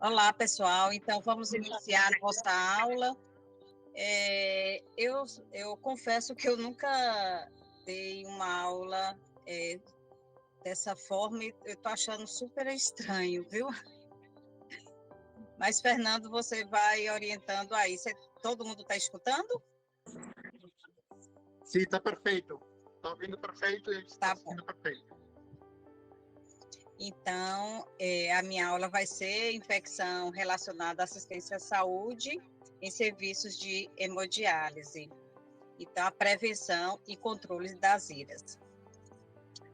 Olá, pessoal. Então, vamos iniciar a nossa aula. Eu confesso que eu nunca dei uma aula dessa forma e eu estou achando super estranho, viu? Mas, Fernando, você vai orientando aí. Todo mundo está escutando? Sim, está perfeito. Está ouvindo perfeito e está Tá bom. assistindo perfeito. Então, a minha aula vai ser infecção relacionada à assistência à saúde em serviços de hemodiálise. Então, a prevenção e controle das IRAs.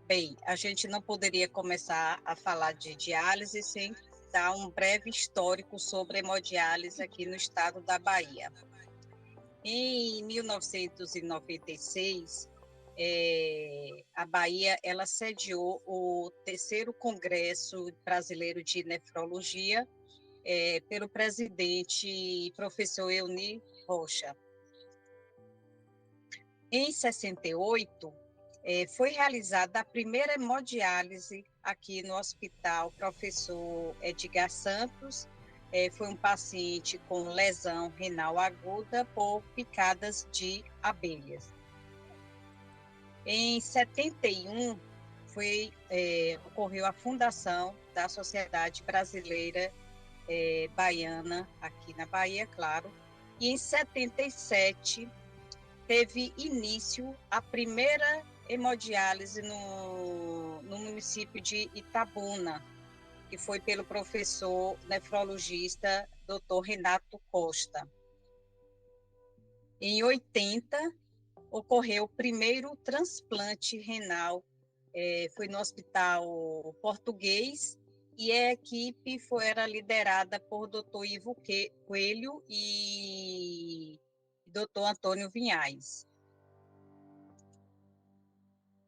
Bem, a gente não poderia começar a falar de diálise sem dar um breve histórico sobre a hemodiálise aqui no estado da Bahia. Em 1996, a Bahia ela sediou o terceiro Congresso Brasileiro de Nefrologia pelo presidente professor Euni Rocha. Em 68, foi realizada a primeira hemodiálise aqui no Hospital Professor Edgar Santos. Foi um paciente com lesão renal aguda por picadas de abelhas. Em 71, ocorreu a fundação da Sociedade Brasileira Baiana, aqui na Bahia, claro. E em 77, teve início a primeira hemodiálise no município de Itabuna, que foi pelo professor nefrologista Dr. Renato Costa. Em 80, ocorreu o primeiro transplante renal, foi no Hospital Português, e a equipe era liderada por Dr. Ivo Coelho e Dr. Antônio Vinhais.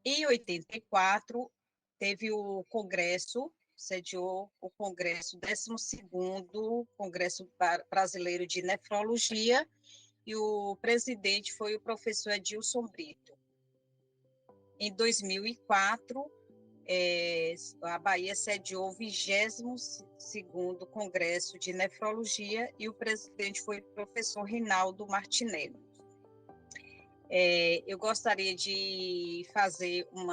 Em 84, teve o congresso, sediou o congresso, 12º Congresso Brasileiro de Nefrologia, e o presidente foi o professor Edilson Brito. Em 2004, a Bahia sediou o 22º Congresso de Nefrologia, e o presidente foi o professor Rinaldo Martinelli. Eu gostaria de fazer um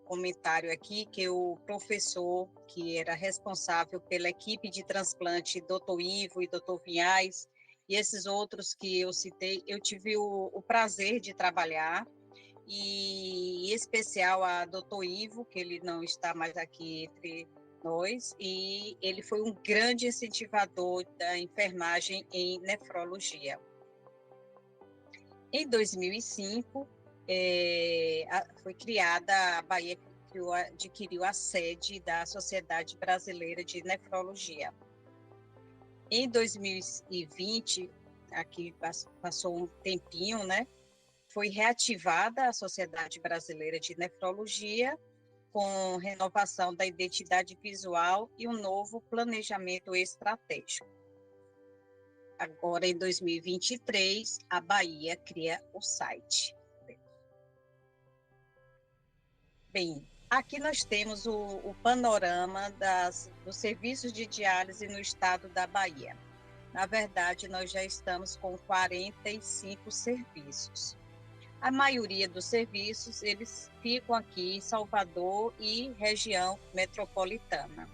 comentário aqui, que o professor que era responsável pela equipe de transplante, Dr. Ivo e Dr. Vinhais, e esses outros que eu citei, eu tive o prazer de trabalhar, e em especial a Dr. Ivo, que ele não está mais aqui entre nós, e ele foi um grande incentivador da enfermagem em nefrologia. Em 2005, foi criada, a Bahia adquiriu a sede da Sociedade Brasileira de Nefrologia. Em 2020, aqui passou um tempinho, né? Foi reativada a Sociedade Brasileira de Nefrologia, com renovação da identidade visual e um novo planejamento estratégico. Agora, em 2023, a Bahia cria o site. Bem, aqui nós temos o panorama dos serviços de diálise no estado da Bahia. Na verdade, nós já estamos com 45 serviços. A maioria dos serviços, eles ficam aqui em Salvador e região metropolitana.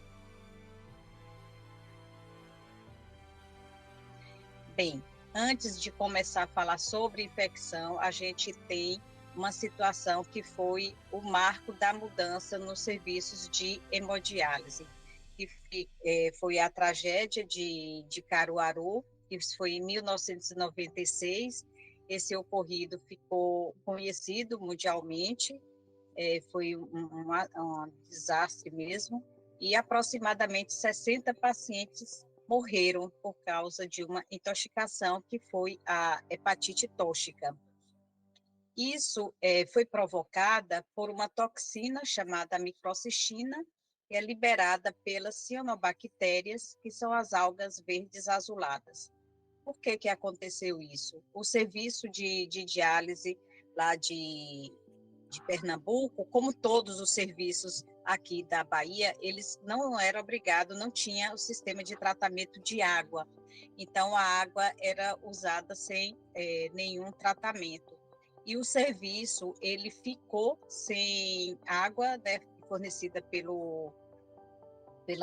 Bem, antes de começar a falar sobre infecção, a gente tem uma situação que foi o marco da mudança nos serviços de hemodiálise, que foi a tragédia de Caruaru, que foi em 1996. Esse ocorrido ficou conhecido mundialmente, foi um desastre mesmo, e aproximadamente 60 pacientes morreram por causa de uma intoxicação, que foi a hepatite tóxica. Isso foi provocada por uma toxina chamada microcistina, que é liberada pelas cianobactérias, que são as algas verdes azuladas. Por que aconteceu isso? O serviço de diálise lá de de Pernambuco, como todos os serviços aqui da Bahia, eles não eram obrigados, não tinha o sistema de tratamento de água. Então, a água era usada sem nenhum tratamento. E o serviço, ele ficou sem água, né, fornecida pela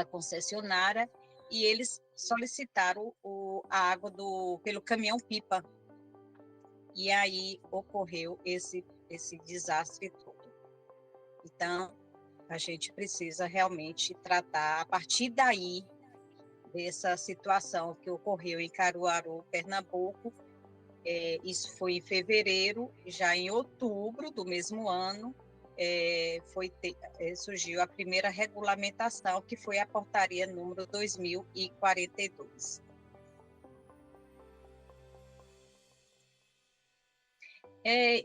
concessionária, e eles solicitaram a água pelo caminhão-pipa. E aí ocorreu esse desastre todo. Então, a gente precisa realmente tratar, a partir daí, dessa situação que ocorreu em Caruaru, Pernambuco. Isso foi em fevereiro, já em outubro do mesmo ano, surgiu a primeira regulamentação, que foi a portaria número 2042.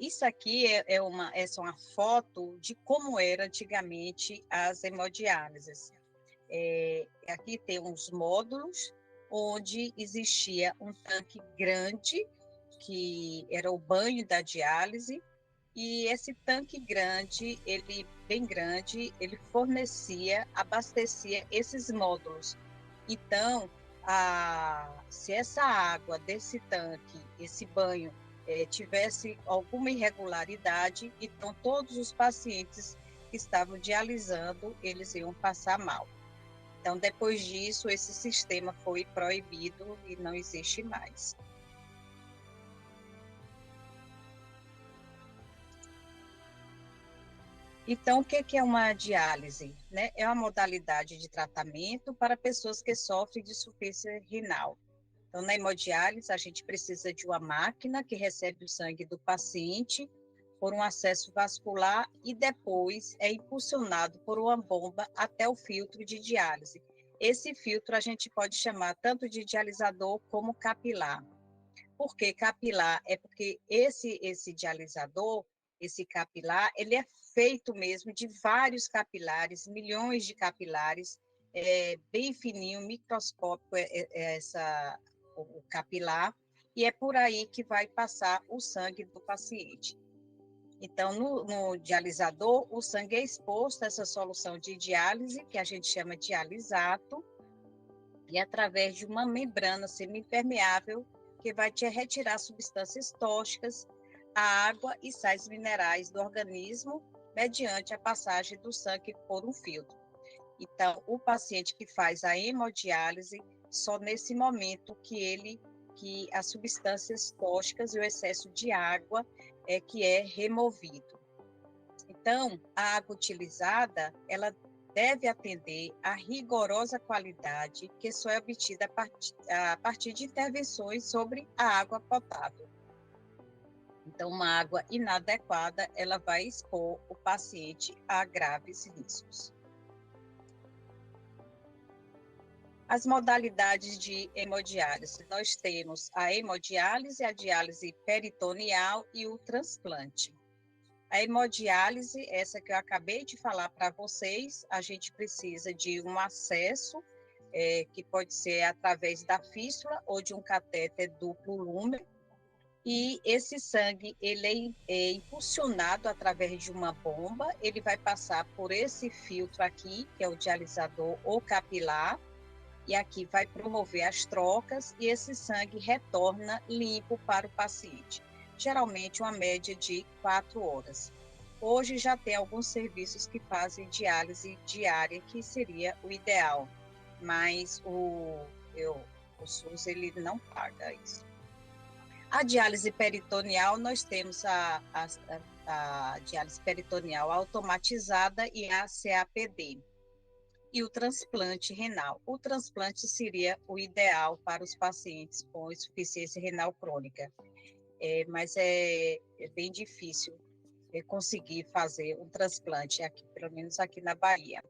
Isso aqui é uma foto de como era antigamente as hemodiálises. Aqui tem uns módulos onde existia um tanque grande, que era o banho da diálise, e esse tanque grande, bem grande, ele abastecia esses módulos. Então, se essa água desse tanque, esse banho, tivesse alguma irregularidade, então todos os pacientes que estavam dialisando, eles iam passar mal. Então, depois disso, esse sistema foi proibido e não existe mais. Então, o que é uma diálise? Né? É uma modalidade de tratamento para pessoas que sofrem de insuficiência renal. Então, na hemodiálise, a gente precisa de uma máquina que recebe o sangue do paciente por um acesso vascular e depois é impulsionado por uma bomba até o filtro de diálise. Esse filtro a gente pode chamar tanto de dialisador como capilar. Por que capilar? É porque esse dialisador, esse capilar, ele é feito mesmo de vários capilares, milhões de capilares, bem fininho, microscópico o capilar, e é por aí que vai passar o sangue do paciente. Então, no dialisador, o sangue é exposto a essa solução de diálise, que a gente chama de dialisato, e através de uma membrana semipermeável, que vai te retirar substâncias tóxicas, a água e sais minerais do organismo, mediante a passagem do sangue por um filtro. Então, o paciente que faz a hemodiálise, só nesse momento que as substâncias tóxicas e o excesso de água que é removido. Então, a água utilizada, ela deve atender à rigorosa qualidade que só é obtida a partir de intervenções sobre a água potável. Então, uma água inadequada, ela vai expor o paciente a graves riscos. As modalidades de hemodiálise, nós temos a hemodiálise, a diálise peritoneal e o transplante. A hemodiálise, essa que eu acabei de falar para vocês, a gente precisa de um acesso, que pode ser através da fístula ou de um catéter duplo lumen, e esse sangue, ele é impulsionado através de uma bomba, ele vai passar por esse filtro aqui, que é o dialisador ou capilar, e aqui vai promover as trocas e esse sangue retorna limpo para o paciente. Geralmente uma média de 4 horas. Hoje já tem alguns serviços que fazem diálise diária, que seria o ideal, mas o SUS ele não paga isso. A diálise peritoneal, nós temos a diálise peritoneal automatizada e a CAPD. E o transplante renal. O transplante seria o ideal para os pacientes com insuficiência renal crônica, mas é bem difícil conseguir fazer um transplante, aqui, pelo menos aqui na Bahia.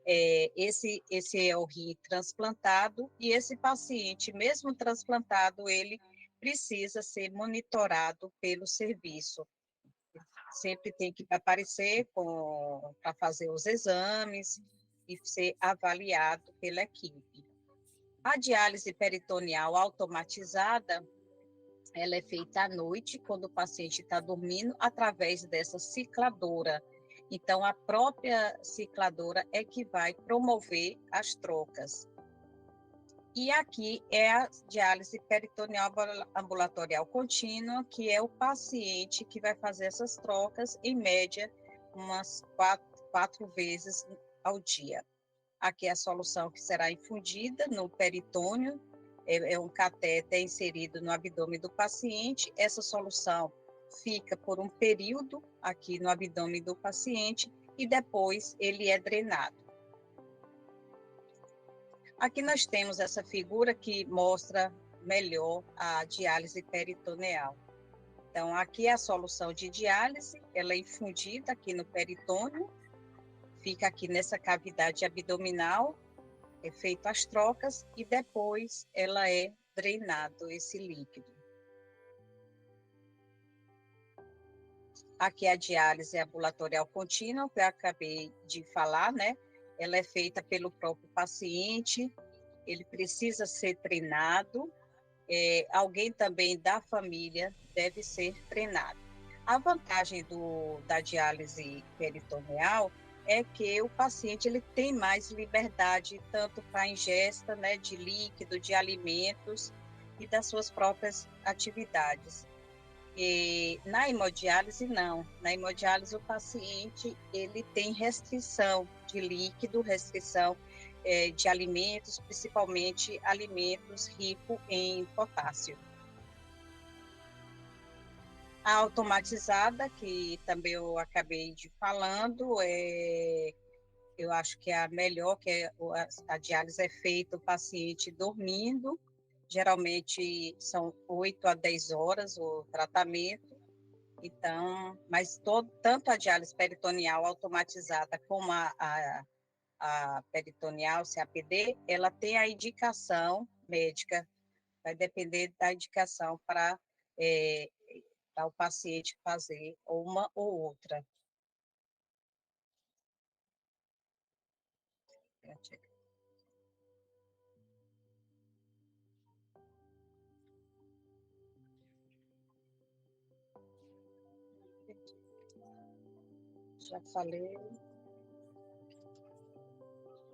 Esse é o rim transplantado, e esse paciente, mesmo transplantado, ele precisa ser monitorado pelo serviço. Sempre tem que aparecer para fazer os exames e ser avaliado pela equipe. A diálise peritoneal automatizada, ela é feita à noite, quando o paciente está dormindo, através dessa cicladora. Então, a própria cicladora é que vai promover as trocas. E aqui é a diálise peritoneal ambulatorial contínua, que é o paciente que vai fazer essas trocas, em média, umas quatro vezes ao dia. Aqui é a solução que será infundida no peritônio, é um catéter inserido no abdômen do paciente. Essa solução fica por um período aqui no abdômen do paciente e depois ele é drenado. Aqui nós temos essa figura que mostra melhor a diálise peritoneal. Então, aqui é a solução de diálise, ela é infundida aqui no peritônio, fica aqui nessa cavidade abdominal, é feito as trocas e depois ela é drenado esse líquido. Aqui a diálise ambulatorial contínua, que eu acabei de falar, né? Ela é feita pelo próprio paciente, ele precisa ser treinado, alguém também da família deve ser treinado. A vantagem da diálise peritoneal é que o paciente ele tem mais liberdade, tanto para a ingesta, né, de líquido, de alimentos e das suas próprias atividades. E na hemodiálise, não. Na hemodiálise, o paciente ele tem restrição de líquido, restrição de alimentos, principalmente alimentos ricos em potássio. A automatizada, que também eu acabei de falando, eu acho que é a melhor, que a diálise é feita o paciente dormindo, geralmente são 8 a 10 horas o tratamento, então, mas tanto a diálise peritoneal automatizada como a peritoneal, CAPD, ela tem a indicação médica, vai depender da indicação para o paciente fazer uma ou outra. Já falei.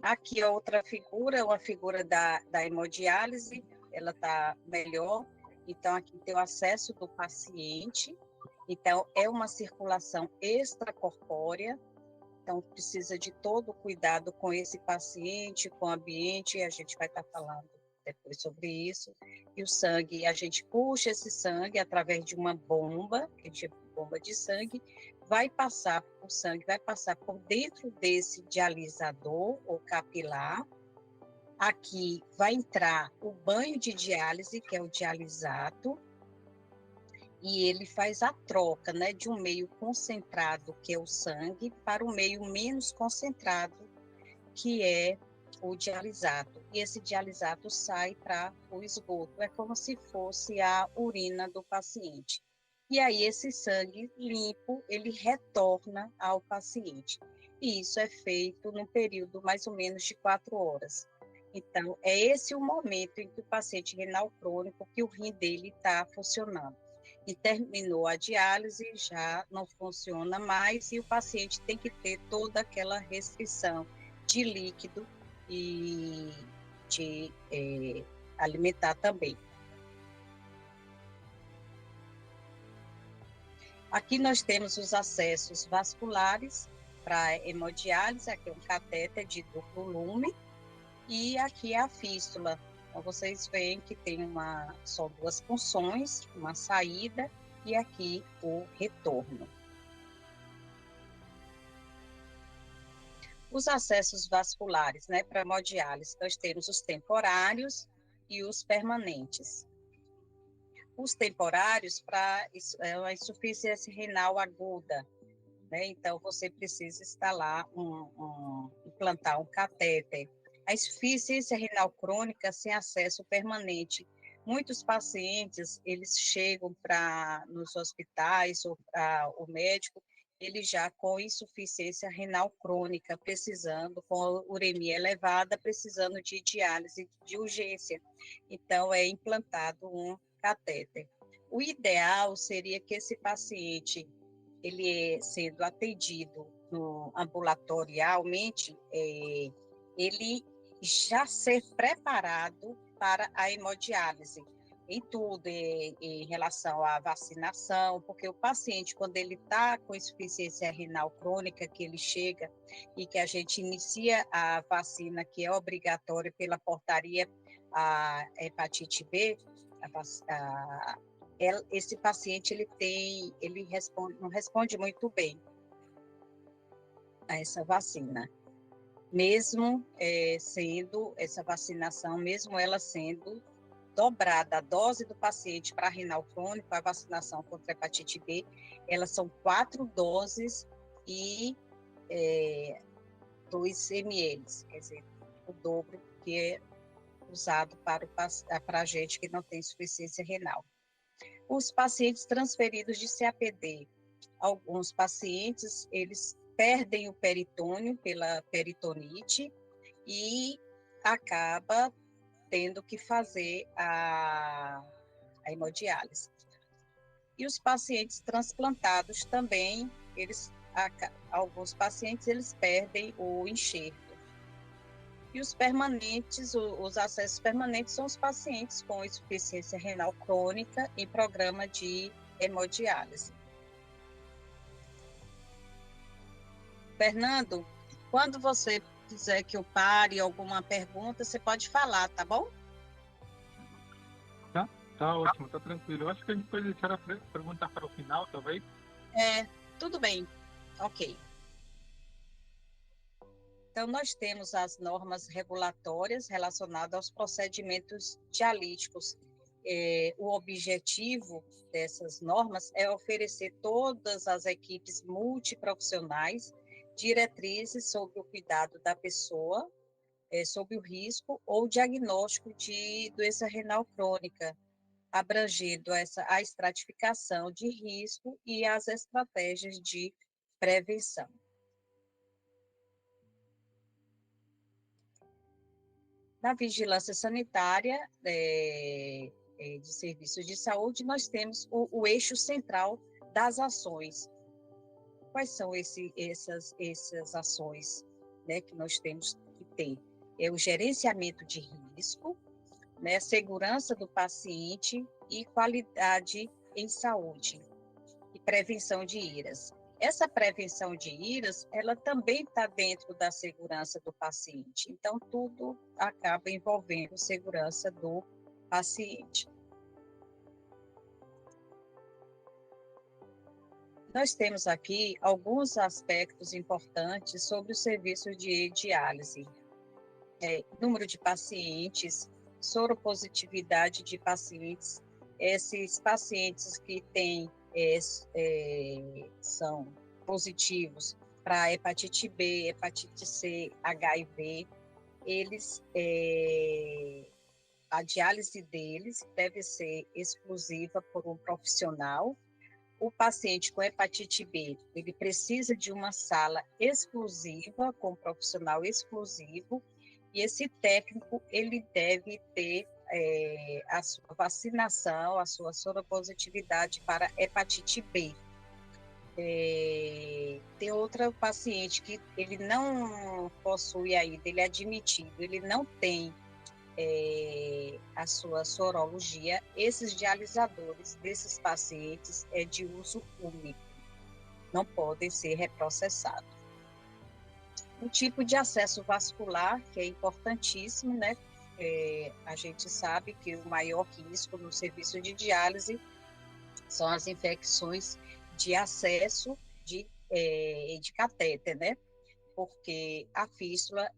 Aqui outra figura, uma figura da hemodiálise, ela está melhor. Então, aqui tem o acesso do paciente. Então, é uma circulação extracorpórea. Então, precisa de todo o cuidado com esse paciente, com o ambiente. A gente vai estar falando depois sobre isso. E o sangue, a gente puxa esse sangue através de uma bomba, que a gente chama de bomba de sangue, o sangue vai passar por dentro desse dialisador ou capilar. Aqui vai entrar o banho de diálise, que é o dialisato, e ele faz a troca, né, de um meio concentrado, que é o sangue, para um meio menos concentrado, que é o dialisato. E esse dialisato sai para o esgoto, é como se fosse a urina do paciente. E aí esse sangue limpo, ele retorna ao paciente. E isso é feito num período mais ou menos de 4 horas. Então, é esse o momento em que o paciente renal crônico, que o rim dele está funcionando. E terminou a diálise, já não funciona mais, e o paciente tem que ter toda aquela restrição de líquido e de alimentar também. Aqui nós temos os acessos vasculares para hemodiálise, aqui é um catéter de duplo lume, e aqui é a fístula. Então, vocês veem que são duas funções, uma saída e aqui o retorno. Os acessos vasculares, né, para hemodiálise, nós temos os temporários e os permanentes. Os temporários para a insuficiência renal aguda, né? Então, você precisa instalar implantar um catéter. A insuficiência renal crônica sem acesso permanente. Muitos pacientes, eles chegam nos hospitais ou para o médico, ele já com insuficiência renal crônica, precisando, com uremia elevada, precisando de diálise de urgência. Então, é implantado um catéter. O ideal seria que esse paciente, ele sendo atendido no ambulatorialmente, ele já ser preparado para a hemodiálise, em tudo, em relação à vacinação, porque o paciente, quando ele está com insuficiência renal crônica, que ele chega e que a gente inicia a vacina, que é obrigatória pela portaria, a hepatite B, esse paciente não responde muito bem a essa vacina, mesmo sendo essa vacinação, mesmo ela sendo dobrada, a dose do paciente para renal crônico, a vacinação contra a hepatite B, elas são 4 doses e 2 ml, quer dizer, o dobro que é usado para a gente que não tem insuficiência renal. Os pacientes transferidos de CAPD, alguns pacientes, eles perdem o peritônio pela peritonite e acaba tendo que fazer a hemodiálise. E os pacientes transplantados também, alguns pacientes, eles perdem o enxerto. E os permanentes, os acessos permanentes são os pacientes com insuficiência renal crônica em programa de hemodiálise. Fernando, quando você quiser que eu pare alguma pergunta, você pode falar, tá bom? Tá ótimo, tá tranquilo. Eu acho que a gente pode deixar a pergunta para o final, talvez. Tudo bem. Ok. Então, nós temos as normas regulatórias relacionadas aos procedimentos dialíticos. O objetivo dessas normas é oferecer todas as equipes multiprofissionais diretrizes sobre o cuidado da pessoa, sobre o risco ou diagnóstico de doença renal crônica, abrangendo a estratificação de risco e as estratégias de prevenção. Na vigilância sanitária de serviços de saúde, nós temos o eixo central das ações. Quais são essas ações, né, que nós temos que ter? É o gerenciamento de risco, né, segurança do paciente e qualidade em saúde e prevenção de IRAS. Essa prevenção de IRAS, ela também está dentro da segurança do paciente. Então, tudo acaba envolvendo segurança do paciente. Nós temos aqui alguns aspectos importantes sobre o serviço de diálise. Número de pacientes, soropositividade de pacientes, esses pacientes que são positivos para hepatite B, hepatite C, HIV, a diálise deles deve ser exclusiva por um profissional. O paciente com hepatite B, ele precisa de uma sala exclusiva, com um profissional exclusivo, e esse técnico, ele deve ter a sua vacinação, a sua soropositividade para hepatite B. Tem outro paciente que ele não possui ainda, ele é admitido, ele não tem a sua sorologia. Esses dialisadores desses pacientes é de uso único, não podem ser reprocessados. O tipo de acesso vascular, que é importantíssimo, né? A gente sabe que o maior risco no serviço de diálise são as infecções de acesso de catéter, né? Porque a fístula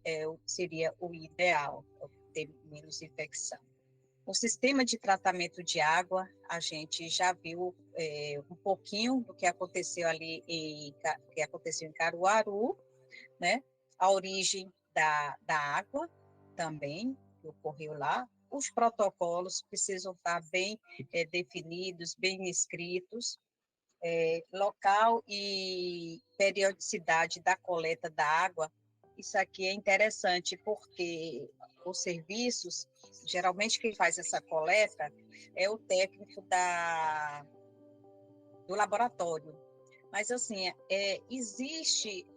seria o ideal, ter menos infecção. O sistema de tratamento de água, a gente já viu um pouquinho do que aconteceu ali em Caruaru, né? A origem da água também, que ocorreu lá. Os protocolos precisam estar bem definidos, bem escritos. Local e periodicidade da coleta da água, isso aqui é interessante porque os serviços, geralmente quem faz essa coleta é o técnico do laboratório. Mas, assim, existe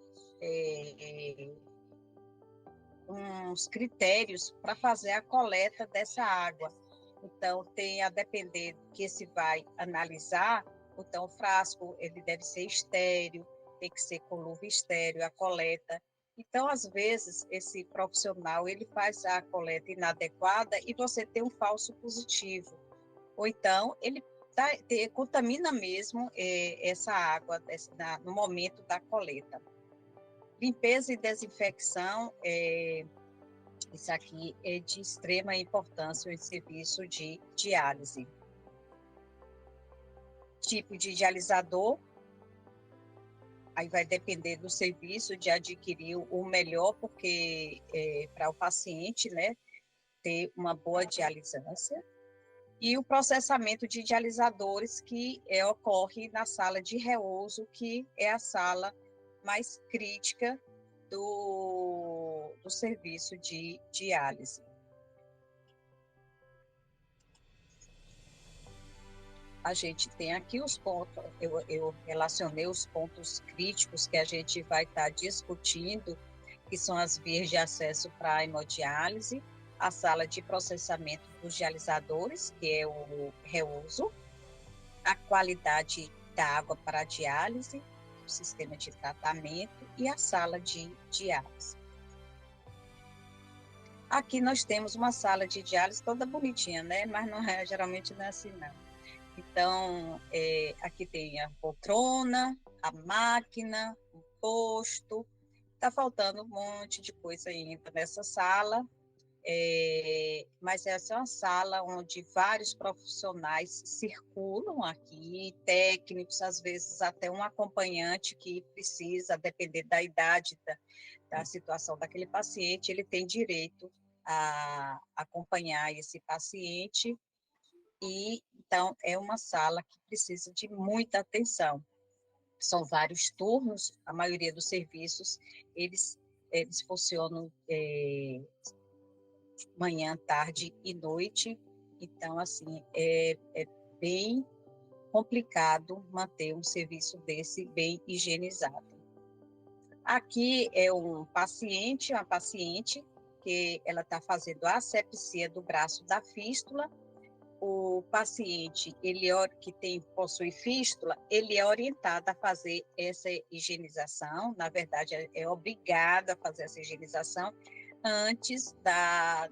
uns critérios para fazer a coleta dessa água. Então, tem a depender do que se vai analisar, então o frasco ele deve ser estéril, tem que ser com luva estéril, a coleta. Então, às vezes, esse profissional ele faz a coleta inadequada e você tem um falso positivo. Ou então, ele contamina mesmo essa água no momento da coleta. Limpeza e desinfecção, isso aqui é de extrema importância em serviço de diálise. Tipo de dialisador, aí vai depender do serviço de adquirir o melhor, porque para o paciente, né, ter uma boa dialisância. E o processamento de dialisadores que ocorre na sala de reuso, que é a sala mais crítica do serviço de diálise. A gente tem aqui os pontos, eu relacionei os pontos críticos que a gente vai estar discutindo, que são as vias de acesso para a hemodiálise, a sala de processamento dos dialisadores, que é o reuso, a qualidade da água para a diálise, o sistema de tratamento e a sala de diálise. Aqui nós temos uma sala de diálise toda bonitinha, né? Mas geralmente não é assim, não. Então, aqui tem a poltrona, a máquina, o posto. Está faltando um monte de coisa ainda nessa sala, mas essa é uma sala onde vários profissionais circulam aqui, técnicos, às vezes até um acompanhante que precisa, depender da idade, da situação daquele paciente, ele tem direito a acompanhar esse paciente. E, então, é uma sala que precisa de muita atenção. São vários turnos, a maioria dos serviços, eles funcionam manhã, tarde e noite. Então, assim, é bem complicado manter um serviço desse bem higienizado. Aqui é uma paciente, que ela está fazendo a asepsia do braço da fístula. O paciente que possui fístula, ele é orientado a fazer essa higienização, na verdade é obrigado a fazer essa higienização antes da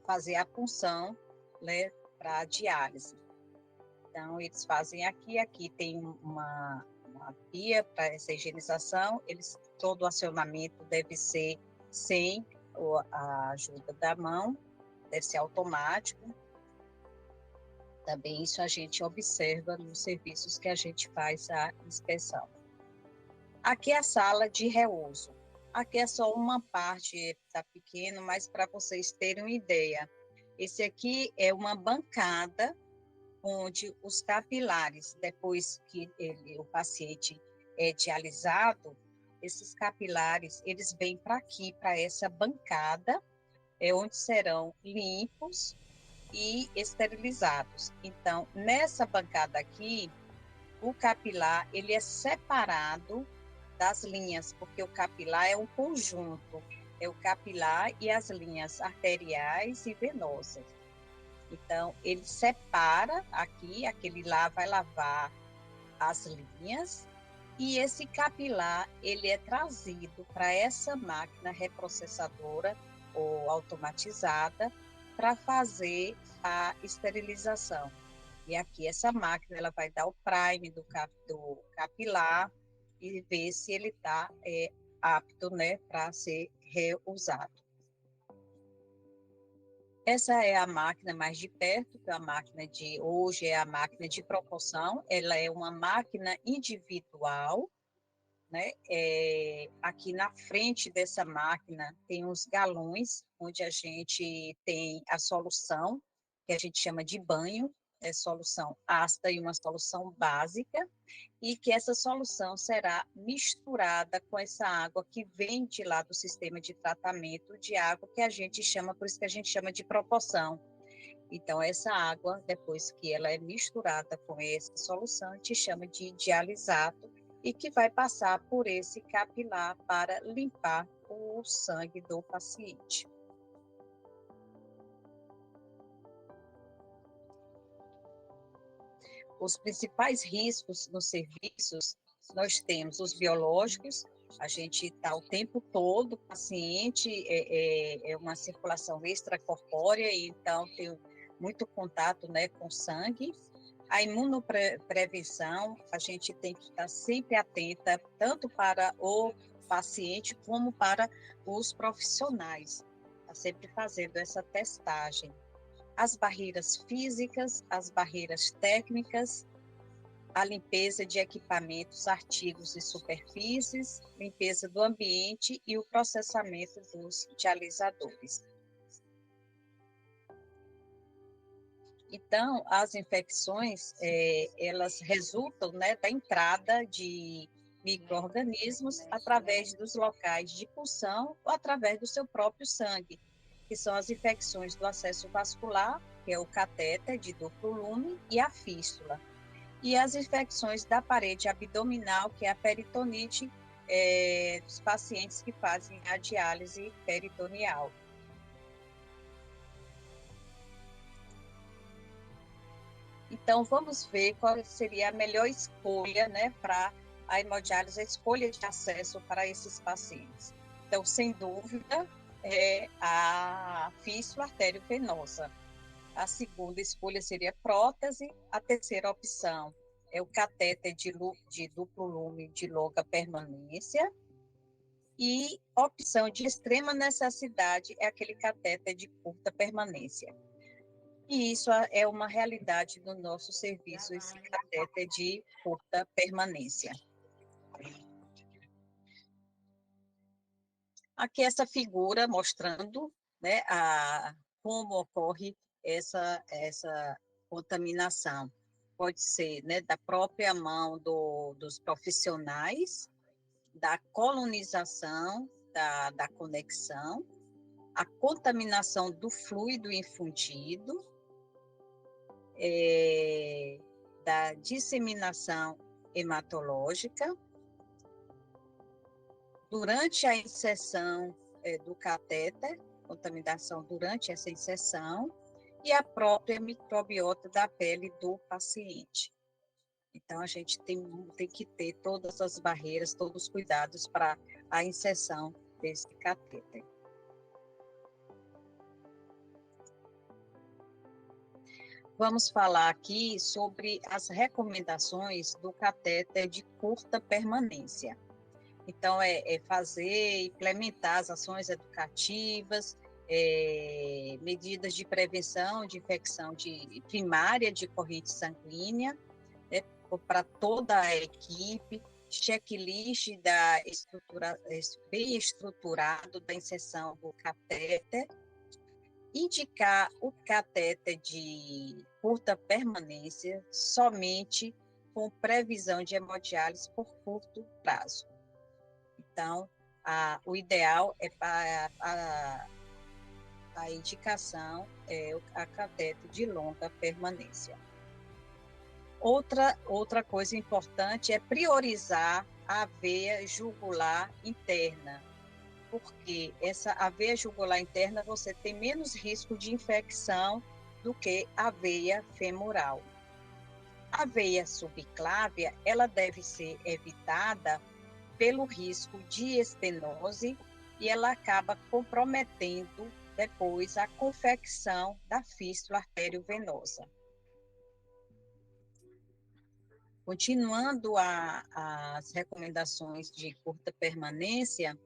fazer a punção, né, para a diálise. Então, eles fazem aqui tem uma pia para essa higienização, todo o acionamento deve ser sem a ajuda da mão, deve ser automático. Também isso a gente observa nos serviços que a gente faz a inspeção. Aqui é a sala de reuso. Aqui é só uma parte, está pequeno, mas para vocês terem uma ideia. Esse aqui é uma bancada onde os capilares, depois que o paciente é dialisado, esses capilares, eles vêm para aqui, para essa bancada, onde serão limpos e esterilizados. Então, nessa bancada aqui, o capilar, ele é separado das linhas, porque o capilar é um conjunto, é o capilar e as linhas arteriais e venosas. Então, ele separa aqui, aquele lá vai lavar as linhas, e esse capilar, ele é trazido para essa máquina reprocessadora ou automatizada, para fazer a esterilização. E aqui essa máquina ela vai dar o prime do capilar e ver se ele está apto, né, para ser reusado. Essa é a máquina mais de perto, que é a máquina hoje é a máquina de propulsão. Ela é uma máquina individual, né? Aqui na frente dessa máquina tem uns galões, onde a gente tem a solução, que a gente chama de banho, solução ácida e uma solução básica, e que essa solução será misturada com essa água que vem de lá do sistema de tratamento de água, que a gente chama, por isso que a gente chama de proporção. Então, essa água, depois que ela é misturada com essa solução, a gente chama de dialisato, e que vai passar por esse capilar para limpar o sangue do paciente. Os principais riscos nos serviços, nós temos os biológicos, a gente está o tempo todo, o paciente é uma circulação extracorpórea, então tem muito contato, né, com sangue. A imunoprevenção, a gente tem que estar sempre atenta, tanto para o paciente como para os profissionais, tá sempre fazendo essa testagem. As barreiras físicas, as barreiras técnicas, a limpeza de equipamentos, artigos e superfícies, limpeza do ambiente e o processamento dos dialisadores. Então, as infecções, elas resultam, né, da entrada de micro-organismos através dos locais de pulsão ou através do seu próprio sangue, que são as infecções do acesso vascular, que é o catéter de duplo lume, e a fístula. E as infecções da parede abdominal, que é a peritonite, dos pacientes que fazem a diálise peritoneal. Então, vamos ver qual seria a melhor escolha, né, para a hemodiálise, a escolha de acesso para esses pacientes. Então, sem dúvida, é a fístula arteriovenosa. A segunda escolha seria prótese. A terceira opção é o catéter de duplo lume de longa permanência. E opção de extrema necessidade é aquele catéter de curta permanência. E isso é uma realidade do nosso serviço, esse catéter de curta permanência. Aqui essa figura mostrando, né, como ocorre essa contaminação. Pode ser, né, da própria mão dos profissionais, da colonização, da conexão, a contaminação do fluido infundido, da disseminação hematológica, durante a inserção do catéter, contaminação durante essa inserção, e a própria microbiota da pele do paciente. Então, a gente tem que ter todas as barreiras, todos os cuidados para a inserção desse catéter. Vamos falar aqui sobre as recomendações do catéter de curta permanência. Então, fazer, implementar as ações educativas, medidas de prevenção de infecção primária de corrente sanguínea, né, para toda a equipe, checklist bem estruturado da inserção do catéter, indicar o catéter de curta permanência somente com previsão de hemodiálise por curto prazo. Então, o ideal é para a indicação a catéter de longa permanência. Outra coisa importante é priorizar a veia jugular interna, porque a veia jugular interna você tem menos risco de infecção do que a veia femoral. A veia subclávia, ela deve ser evitada pelo risco de estenose, e ela acaba comprometendo depois a confecção da fístula arteriovenosa. Continuando as recomendações de curta permanência,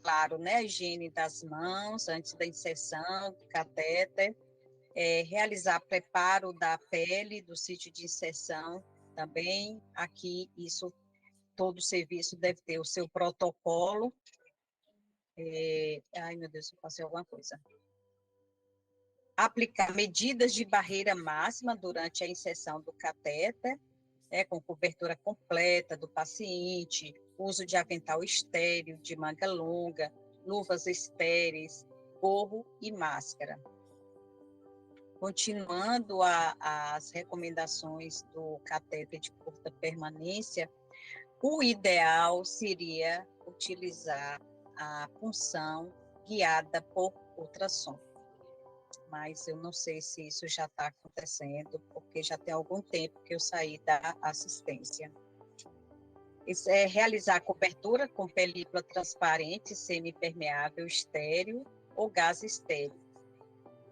claro, né, a higiene das mãos antes da inserção do catéter, realizar preparo da pele, do sítio de inserção também. Aqui, todo serviço deve ter o seu protocolo. Ai, meu Deus, eu passei alguma coisa. aplicar medidas de barreira máxima durante a inserção do catéter, com cobertura completa do paciente, uso de avental estéril, de manga longa, luvas estéreis, gorro e máscara. Continuando as recomendações do catéter de curta permanência, o ideal seria utilizar a punção guiada por ultrassom. Mas eu não sei se isso já está acontecendo, porque já tem algum tempo que eu saí da assistência. Isso é realizar a cobertura com película transparente, semipermeável, estéril ou gás estéril.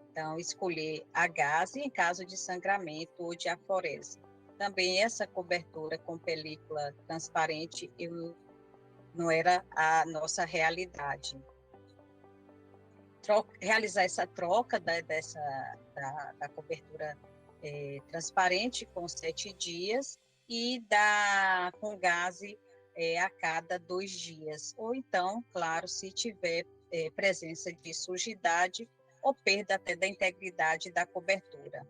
Então, escolher a gás em caso de sangramento ou de aforese. Também essa cobertura com película transparente não era a nossa realidade. Realizar essa troca da cobertura transparente com 7 dias e com gás a cada 2 dias. Ou então, claro, se tiver presença de sujidade ou perda até da integridade da cobertura.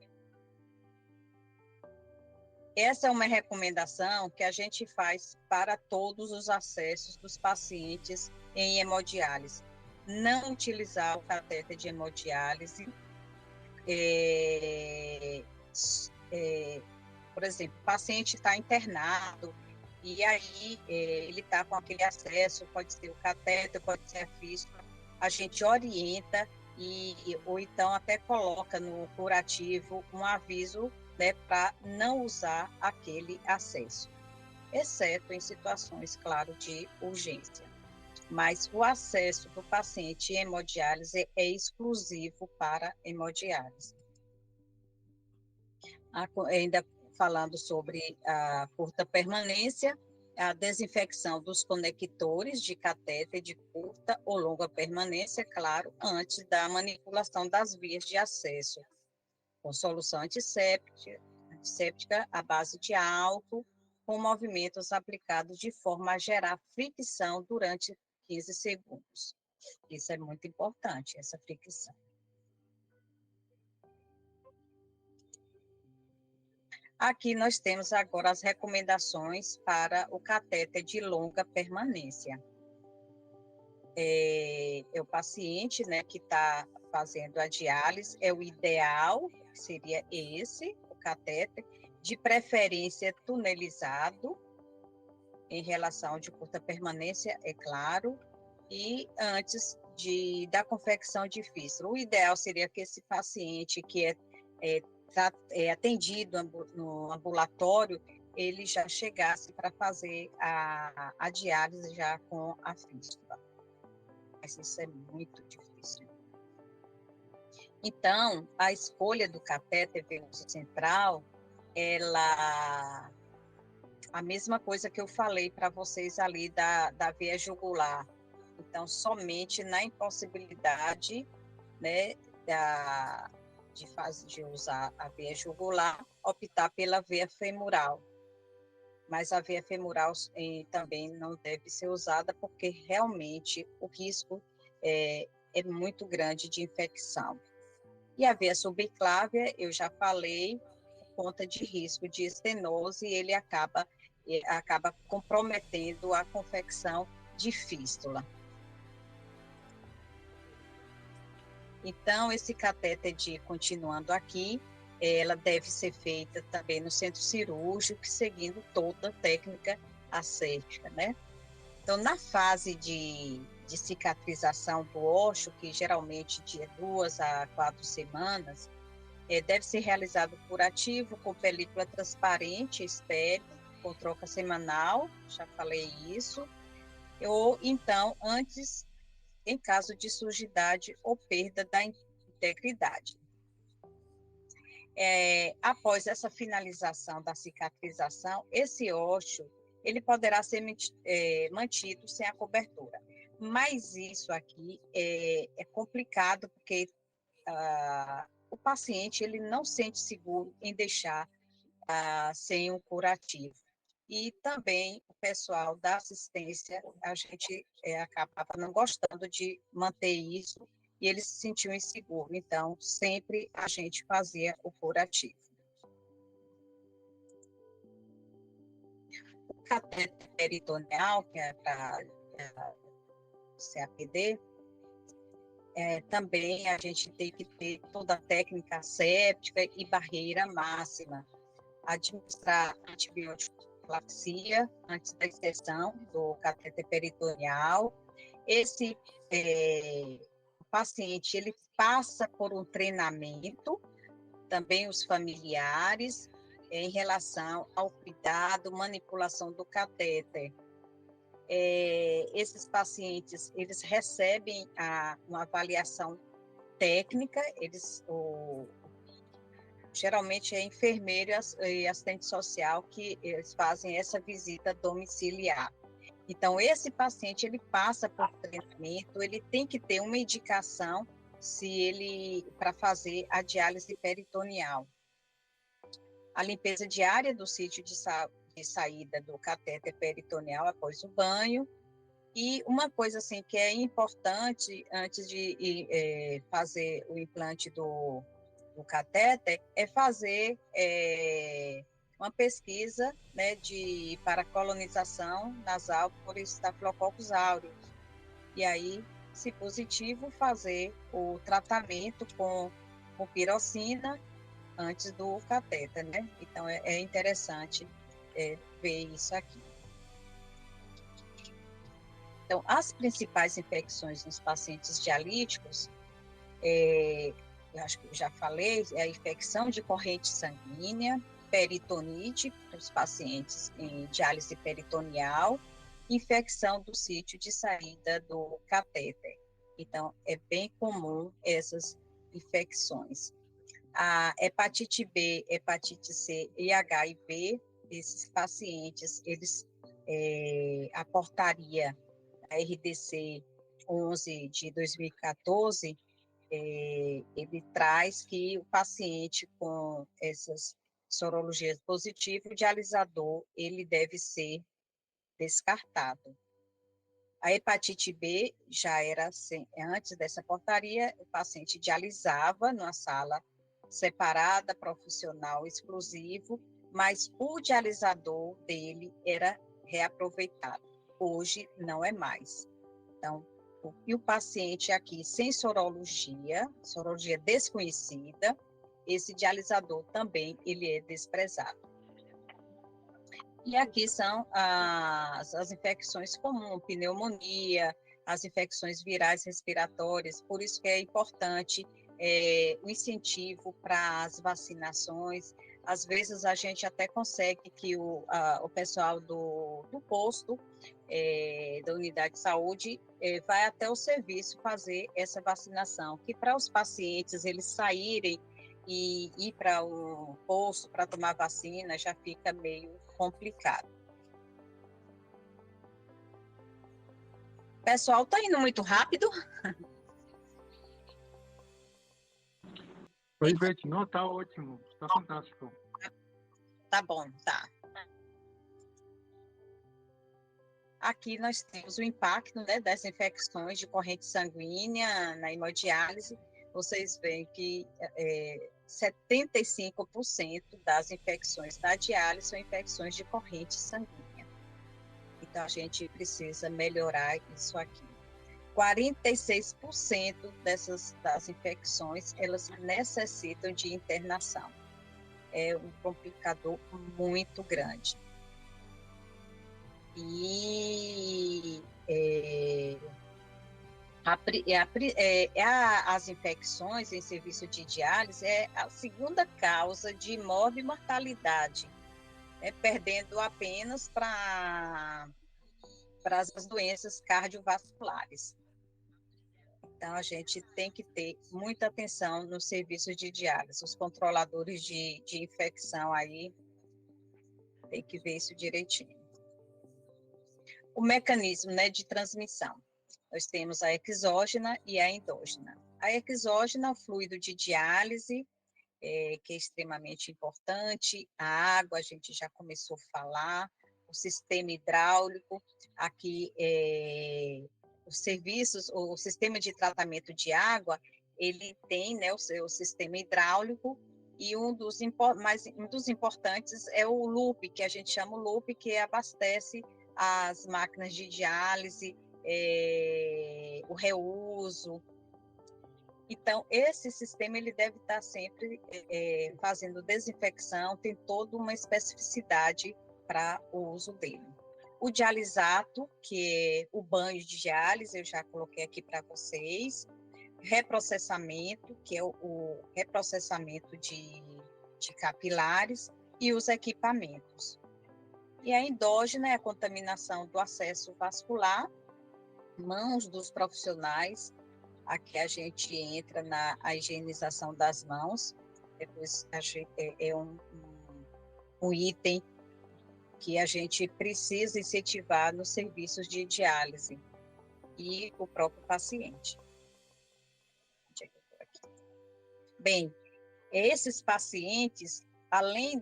Essa é uma recomendação que a gente faz para todos os acessos dos pacientes em hemodiálise. Não utilizar o catéter de hemodiálise, por exemplo, o paciente está internado e aí ele está com aquele acesso, pode ser o catéter, pode ser a fístula, a gente orienta ou então até coloca no curativo um aviso, né, para não usar aquele acesso, exceto em situações, claro, de urgência. Mas o acesso do paciente em hemodiálise é exclusivo para hemodiálise. Ainda falando sobre a curta permanência, a desinfecção dos conectores de catéter de curta ou longa permanência, claro, antes da manipulação das vias de acesso, com solução antisséptica à base de álcool, com movimentos aplicados de forma a gerar fricção durante 15 segundos. Isso é muito importante, essa fricção. Aqui nós temos agora as recomendações para o catéter de longa permanência. O paciente, né, que está fazendo a diálise, é o ideal, seria esse, o catéter, de preferência tunelizado, em relação de curta permanência, é claro, e antes da confecção de fístula. O ideal seria que esse paciente que é atendido no ambulatório, ele já chegasse para fazer a diálise já com a fístula. Mas isso é muito difícil. Então, a escolha do catéter venoso central, a mesma coisa que eu falei para vocês ali da veia jugular. Então, somente na impossibilidade, né, de usar a veia jugular, optar pela veia femoral. Mas a veia femoral também não deve ser usada, porque realmente o risco é muito grande de infecção. E a veia subclávia, eu já falei, por conta de risco de estenose, ele acaba comprometendo a confecção de fístula. Então, esse catéter continuando aqui, ela deve ser feita também no centro cirúrgico, seguindo toda a técnica asséptica, né? Então, na fase de cicatrização do ósseo, que geralmente de 2 a 4 semanas, deve ser realizado curativo com película transparente, estéril, com troca semanal, já falei isso, ou então, antes, em caso de sujidade ou perda da integridade. Após essa finalização da cicatrização, esse ósseo, ele poderá ser mantido sem a cobertura. Mas isso aqui é complicado, porque o paciente ele não sente seguro em deixar sem um curativo. E também o pessoal da assistência, a gente acaba não gostando de manter isso e ele se sentiu inseguro. Então, sempre a gente fazia o curativo. O cateter peritoneal, que é para CAPD, também a gente tem que ter toda a técnica séptica e barreira máxima. Administrar antibiótico profilaxia antes da inserção do cateter peritoneal. Esse paciente, ele passa por um treinamento, também os familiares, em relação ao cuidado, manipulação do catéter. Esses pacientes, eles recebem uma avaliação técnica, geralmente é enfermeiro e assistente social que eles fazem essa visita domiciliar. Então, esse paciente, ele passa por treinamento, ele tem que ter uma indicação para fazer a diálise peritoneal. A limpeza diária do sítio de saída do catéter peritoneal após o banho. E uma coisa assim que é importante antes de fazer o implante do catéter é fazer uma pesquisa, né, para colonização nasal por Staphylococcus aureus. E aí, se positivo, fazer o tratamento com pirocina antes do catéter, né? Então, é interessante ver isso aqui. Então, as principais infecções nos pacientes dialíticos, eu acho que eu já falei, é a infecção de corrente sanguínea, peritonite, nos pacientes em diálise peritoneal, infecção do sítio de saída do catéter. Então, é bem comum essas infecções. A hepatite B, hepatite C e HIV, esses pacientes, a portaria a RDC 11 de 2014, ele traz que o paciente com essas sorologias positivas, o dialisador, ele deve ser descartado. A hepatite B já era assim, antes dessa portaria, o paciente dialisava numa sala separada, profissional, exclusivo, mas o dialisador dele era reaproveitado. Hoje não é mais. Então, e o paciente aqui sem sorologia desconhecida, esse dialisador também ele é desprezado. E aqui são as infecções comuns, pneumonia, as infecções virais respiratórias, por isso que é importante o incentivo para as vacinações. Às vezes a gente até consegue que o pessoal do posto, da unidade de saúde, vai até o serviço fazer essa vacinação, que para os pacientes eles saírem e ir para o posto para tomar vacina já fica meio complicado. Pessoal, está indo muito rápido? Oi, Beth, não, tá ótimo, tá fantástico. Tá bom, tá. Aqui nós temos o impacto, né, das infecções de corrente sanguínea na hemodiálise. Vocês veem que 75% das infecções da diálise são infecções de corrente sanguínea. Então, a gente precisa melhorar isso aqui. 46% das infecções, elas necessitam de internação. É um complicador muito grande. E as infecções em serviço de diálise é a segunda causa de morte e mortalidade, perdendo apenas para as doenças cardiovasculares. Então, a gente tem que ter muita atenção no serviço de diálise. Os controladores de infecção aí, tem que ver isso direitinho. O mecanismo, né, de transmissão. Nós temos a exógena e a endógena. A exógena é o fluido de diálise, que é extremamente importante. A água, a gente já começou a falar. O sistema hidráulico, aqui os serviços, o sistema de tratamento de água, ele tem, né, o seu sistema hidráulico, e um dos importantes é o loop, que a gente chama o loop, que abastece as máquinas de diálise, o reuso. Então, esse sistema ele deve estar sempre fazendo desinfecção, tem toda uma especificidade para o uso dele. O dialisato, que é o banho de diálise, eu já coloquei aqui para vocês. Reprocessamento, que é o reprocessamento de capilares, e os equipamentos. E a endógena é a contaminação do acesso vascular, mãos dos profissionais. Aqui a gente entra na higienização das mãos, depois é um item que a gente precisa incentivar nos serviços de diálise e o próprio paciente. Bem, esses pacientes, além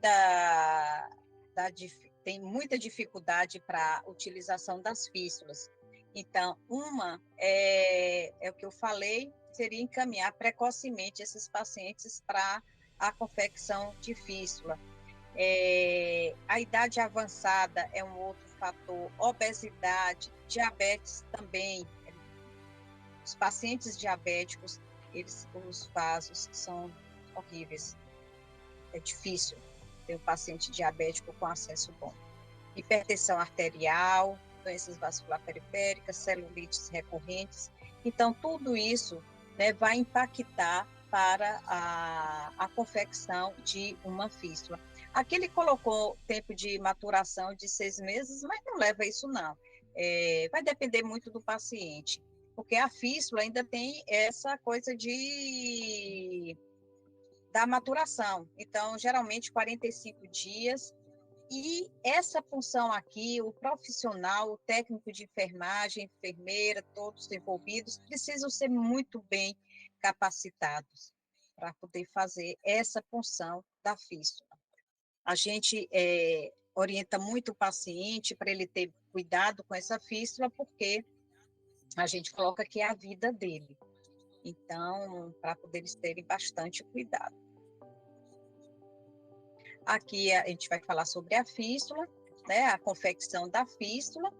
tem muita dificuldade para a utilização das fístulas. Então, uma é o que eu falei, seria encaminhar precocemente esses pacientes para a confecção de fístula. A idade avançada é um outro fator, obesidade, diabetes também. Os pacientes diabéticos, os vasos são horríveis. É difícil ter um paciente diabético com acesso bom. Hipertensão arterial, doenças vascular periféricas, celulites recorrentes. Então, tudo isso, né, vai impactar para a confecção de uma fístula. Aqui ele colocou tempo de maturação de 6 meses, mas não leva isso não. Vai depender muito do paciente, porque a fístula ainda tem essa coisa da maturação. Então, geralmente 45 dias. E essa função aqui, o profissional, o técnico de enfermagem, enfermeira, todos envolvidos, precisam ser muito bem capacitados para poder fazer essa função da fístula. A gente orienta muito o paciente para ele ter cuidado com essa fístula, porque a gente coloca que é a vida dele. Então, para poder eles terem bastante cuidado. Aqui a gente vai falar sobre a fístula, né, a confecção da fístula,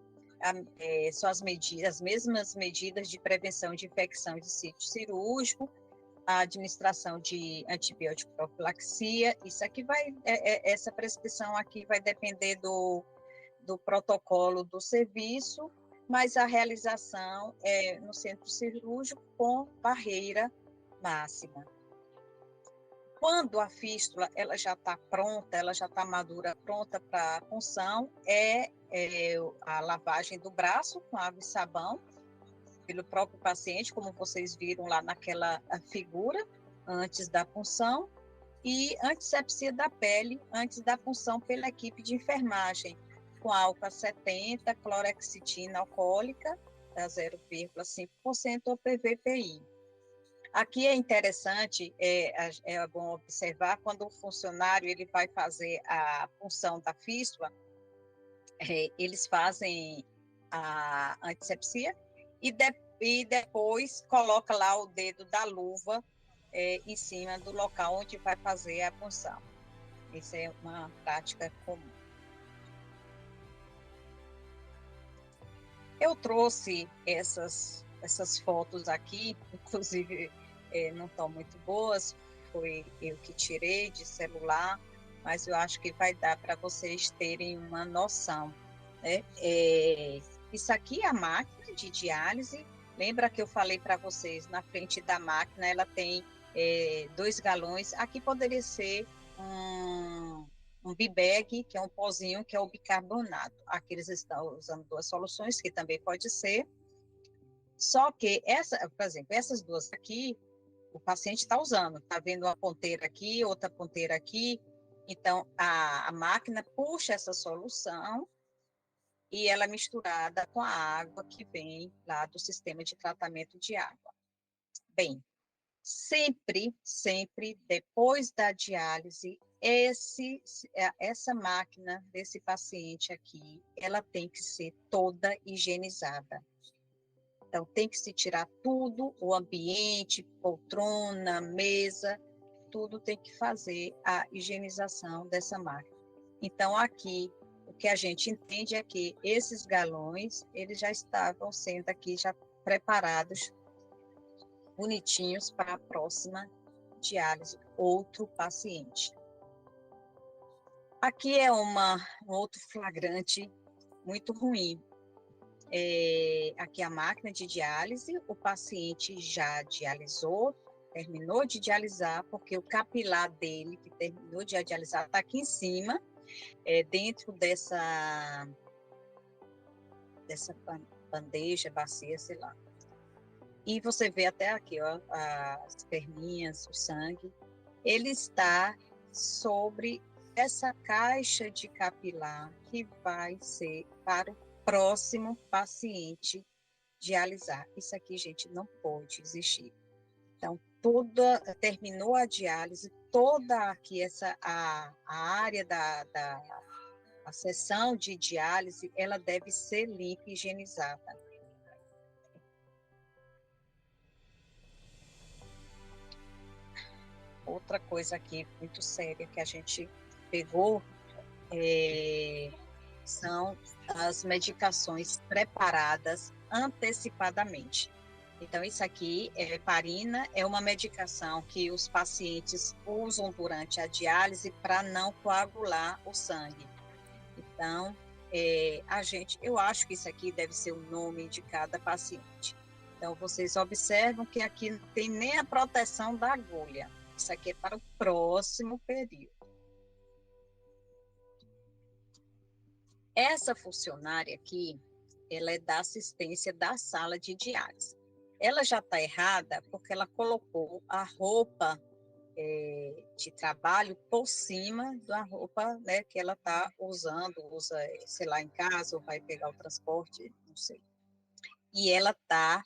são as mesmas medidas de prevenção de infecção de sítio cirúrgico, a administração de antibiótico profilaxia. Isso aqui essa prescrição aqui vai depender do protocolo do serviço, mas a realização é no centro cirúrgico com barreira máxima. Quando a fístula ela já está pronta, ela já está madura, pronta para a punção, a lavagem do braço com água e sabão, pelo próprio paciente, como vocês viram lá naquela figura, antes da punção, e antisepsia da pele, antes da punção pela equipe de enfermagem, com álcool a 70, clorexidina alcoólica, a 0,5% ou PVPI. Aqui é interessante, é bom observar, quando o funcionário ele vai fazer a punção da fístula, eles fazem a antisepsia e depois coloca lá o dedo da luva em cima do local onde vai fazer a punção. Isso é uma prática comum. Eu trouxe essas fotos aqui, inclusive não estão muito boas, foi eu que tirei de celular, mas eu acho que vai dar para vocês terem uma noção, né? Isso aqui é a máquina de diálise. Lembra que eu falei para vocês, na frente da máquina ela tem 2 galões, aqui poderia ser um bibag, que é um pozinho, que é o bicarbonato. Aqui eles estão usando 2 soluções, que também pode ser. Só que, por exemplo, essas 2 aqui, o paciente está usando. Está vendo uma ponteira aqui, outra ponteira aqui. Então, a máquina puxa essa solução e ela é misturada com a água que vem lá do sistema de tratamento de água. Bem, sempre depois da diálise, essa máquina desse paciente aqui, ela tem que ser toda higienizada. Então, tem que se tirar tudo, o ambiente, poltrona, mesa, tudo tem que fazer a higienização dessa máquina. Então, aqui, o que a gente entende é que esses galões, eles já estavam sendo aqui já preparados, bonitinhos, para a próxima diálise, outro paciente. Aqui é um outro flagrante muito ruim. Aqui a máquina de diálise, o paciente já dialisou, terminou de dialisar, porque o capilar dele, que terminou de dialisar, está aqui em cima, dentro dessa bandeja, bacia, sei lá. E você vê até aqui, ó, as perninhas, o sangue. Ele está sobre essa caixa de capilar que vai ser para o próximo paciente dialisar. Isso aqui, gente, não pode existir. Então, terminou a diálise, toda aqui a área a sessão de diálise, ela deve ser limpa e higienizada. Outra coisa aqui muito séria que a gente pegou são as medicações preparadas antecipadamente. Então, isso aqui é heparina, é uma medicação que os pacientes usam durante a diálise para não coagular o sangue. Então, eu acho que isso aqui deve ser o nome de cada paciente. Então, vocês observam que aqui não tem nem a proteção da agulha. Isso aqui é para o próximo período. Essa funcionária aqui, ela é da assistência da sala de diálise. Ela já está errada porque ela colocou a roupa de trabalho por cima da roupa, né, que ela está usando, usa, sei lá, em casa, ou vai pegar o transporte, não sei. E ela está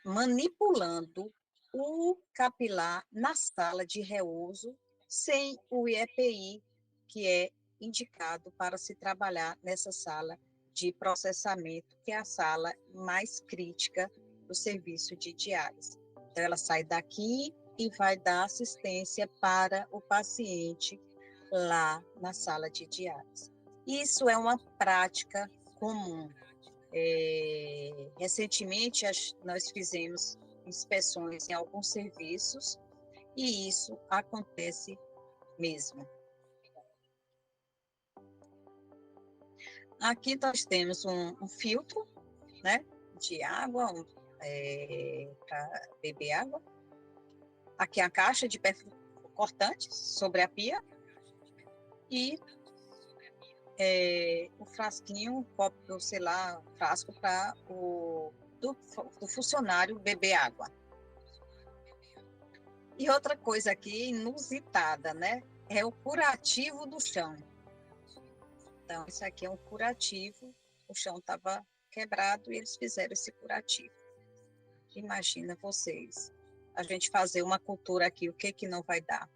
manipulando o capilar na sala de reuso sem o EPI, que é indicado para se trabalhar nessa sala de processamento, que é a sala mais crítica do serviço de diálise. Então, ela sai daqui e vai dar assistência para o paciente lá na sala de diálise. Isso é uma prática comum. Recentemente, nós fizemos inspeções em alguns serviços e isso acontece mesmo. Aqui nós temos um filtro, né, de água, para beber água. Aqui a caixa de cortante sobre a pia e o frasquinho, o copo, sei lá, frasco para do funcionário beber água. E outra coisa aqui inusitada, né? É o curativo do chão. Então, isso aqui é um curativo. O chão estava quebrado e eles fizeram esse curativo. Imagina vocês, a gente fazer uma cultura aqui, o que não vai dar?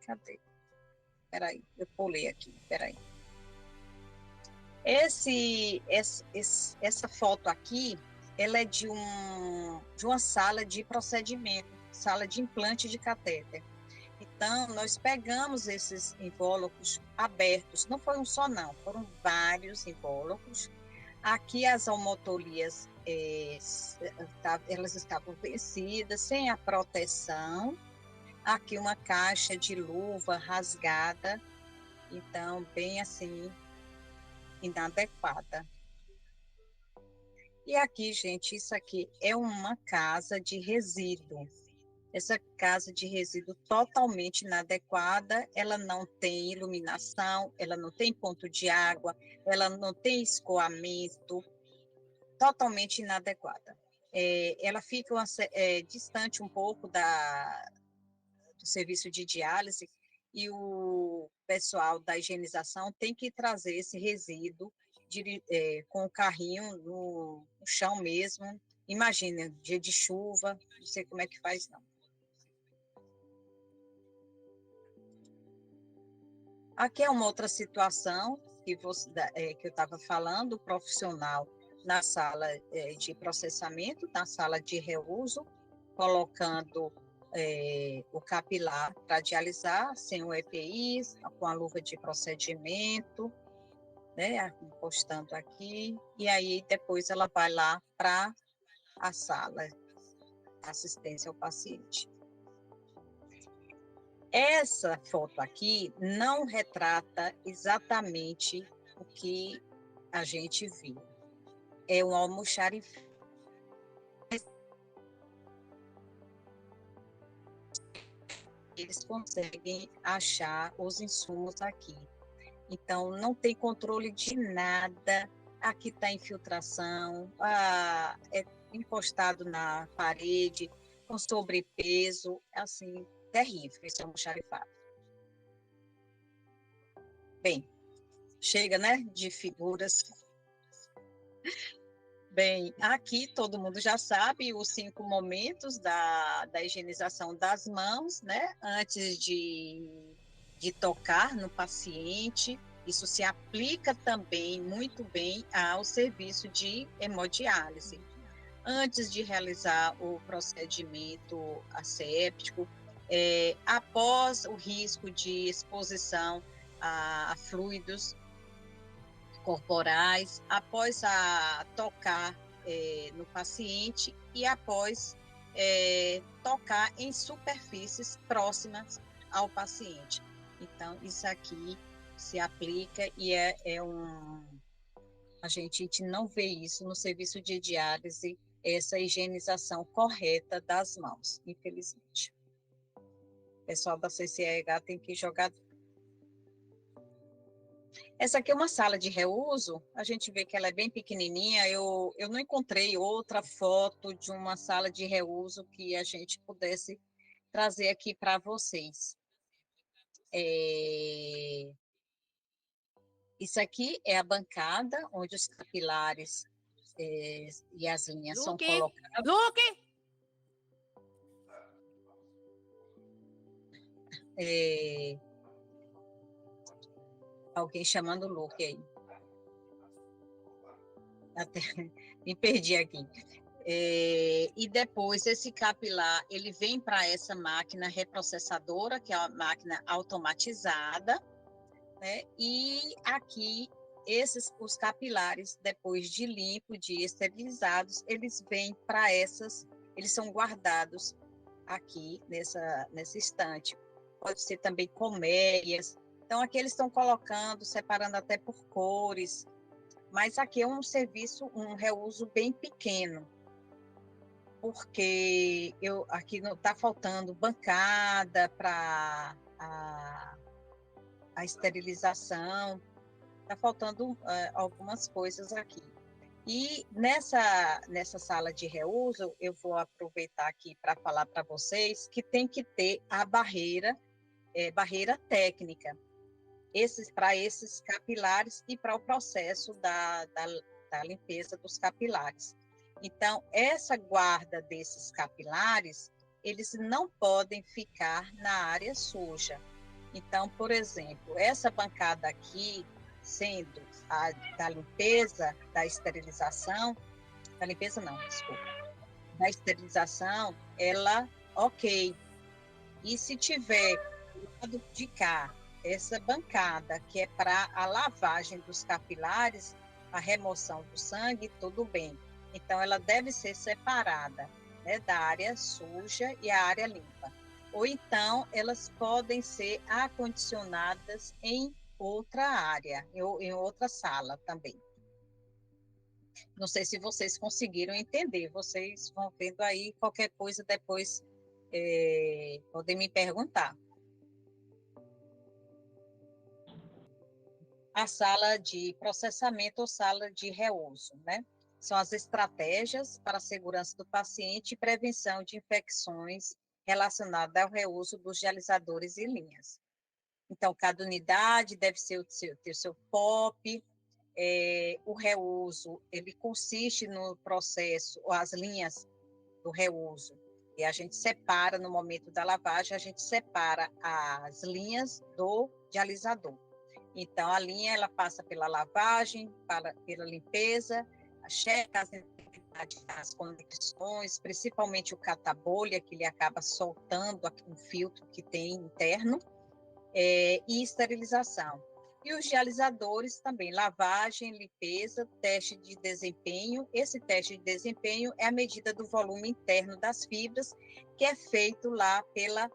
Cadê? Peraí, eu pulei aqui, peraí. Essa foto aqui, ela é de uma sala de procedimento, sala de implante de catéter. Então, nós pegamos esses invólucros abertos, não foi um só não, foram vários invólucros. Aqui as homotolias, elas estavam vencidas, sem a proteção. Aqui uma caixa de luva rasgada, então, bem assim, inadequada. E aqui, gente, isso aqui é uma casa de resíduo. Essa casa de resíduo totalmente inadequada, ela não tem iluminação, ela não tem ponto de água, ela não tem escoamento, totalmente inadequada. Ela fica distante um pouco do serviço de diálise e o pessoal da higienização tem que trazer esse resíduo com o carrinho no chão mesmo. Imagina, dia de chuva, não sei como é que faz, não. Aqui é uma outra situação que eu estava falando, o profissional na sala de processamento, na sala de reuso, colocando o capilar para dialisar, sem o EPI, com a luva de procedimento, né, encostando aqui, e aí depois ela vai lá para a sala, assistência ao paciente. Essa foto aqui não retrata exatamente o que a gente viu. É um almoxarifado. Eles conseguem achar os insumos aqui. Então, não tem controle de nada. Aqui está infiltração, é encostado na parede, com sobrepeso, assim, terrível esse almoxarifado. Bem, chega, né, de figuras. Bem, aqui todo mundo já sabe os 5 momentos da higienização das mãos, né, antes de tocar no paciente. Isso se aplica também muito bem ao serviço de hemodiálise. Antes de realizar o procedimento asséptico, após o risco de exposição a fluidos corporais, após tocar no paciente e após tocar em superfícies próximas ao paciente. Então, isso aqui se aplica e a gente não vê isso no serviço de diálise, essa higienização correta das mãos, infelizmente. O pessoal da CCH tem que jogar. Essa aqui é uma sala de reuso, a gente vê que ela é bem pequenininha, eu não encontrei outra foto de uma sala de reuso que a gente pudesse trazer aqui para vocês. Isso aqui é a bancada, onde os capilares e as linhas são colocadas. Alguém chamando o Luke aí. Até me perdi aqui. E depois esse capilar, ele vem para essa máquina reprocessadora, que é uma máquina automatizada, né? E aqui os capilares, depois de limpo, de esterilizados, eles vêm para eles são guardados aqui nessa estante. Pode ser também colmeias. Então, aqui eles estão colocando, separando até por cores, mas aqui é um serviço, um reuso bem pequeno, porque aqui não está faltando bancada para a esterilização, está faltando algumas coisas aqui. E nessa sala de reuso, eu vou aproveitar aqui para falar para vocês que tem que ter a barreira técnica, para esses capilares e para o processo da limpeza dos capilares. Então, essa guarda desses capilares, eles não podem ficar na área suja. Então, por exemplo, essa bancada aqui, sendo a da limpeza, da esterilização, da limpeza não, desculpa, da esterilização, ela, ok. E se tiver do lado de cá, essa bancada, que é para a lavagem dos capilares, a remoção do sangue, tudo bem. Então, ela deve ser separada, né, da área suja e a área limpa. Ou então, elas podem ser acondicionadas em outra área, em outra sala também. Não sei se vocês conseguiram entender, vocês vão vendo aí, qualquer coisa depois podem me perguntar. A sala de processamento ou sala de reuso, né? São as estratégias para a segurança do paciente e prevenção de infecções relacionadas ao reuso dos dialisadores e linhas. Então, cada unidade deve ter o seu POP. O reuso, ele consiste no processo, as linhas do reuso, e a gente separa, no momento da lavagem, a gente separa as linhas do dialisador. Então, a linha ela passa pela lavagem, pela limpeza, checa as integridades das conexões, principalmente o catabolha, que ele acaba soltando um filtro que tem interno, e esterilização. E os dialisadores também, lavagem, limpeza, teste de desempenho. Esse teste de desempenho é a medida do volume interno das fibras, que é feito lá pela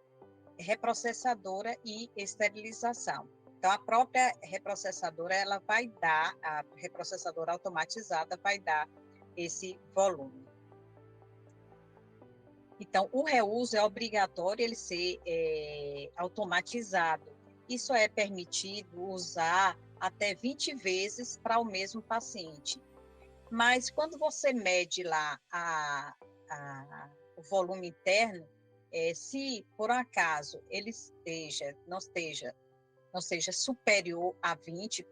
reprocessadora e esterilização. Então, a própria reprocessadora, ela vai dar, a reprocessadora automatizada vai dar esse volume. Então, o reuso é obrigatório ele ser automatizado. Isso é permitido usar até 20 vezes para o mesmo paciente. Mas quando você mede lá o volume interno, se por acaso ele não seja superior a 20%,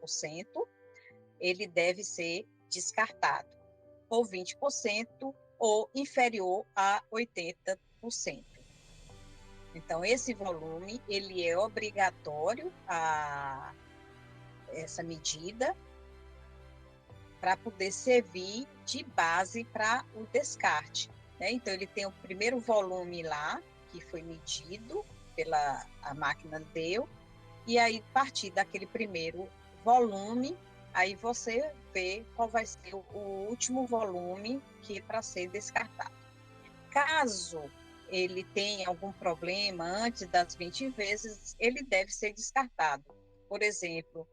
ele deve ser descartado, ou 20%, ou inferior a 80%. Então, esse volume, ele é obrigatório, essa medida, para poder servir de base para o descarte, né? Então, ele tem o primeiro volume lá, que foi medido a máquina deu, e aí, a partir daquele primeiro volume, aí você vê qual vai ser o último volume que é para ser descartado. Caso ele tenha algum problema antes das 20 vezes, ele deve ser descartado. Por exemplo,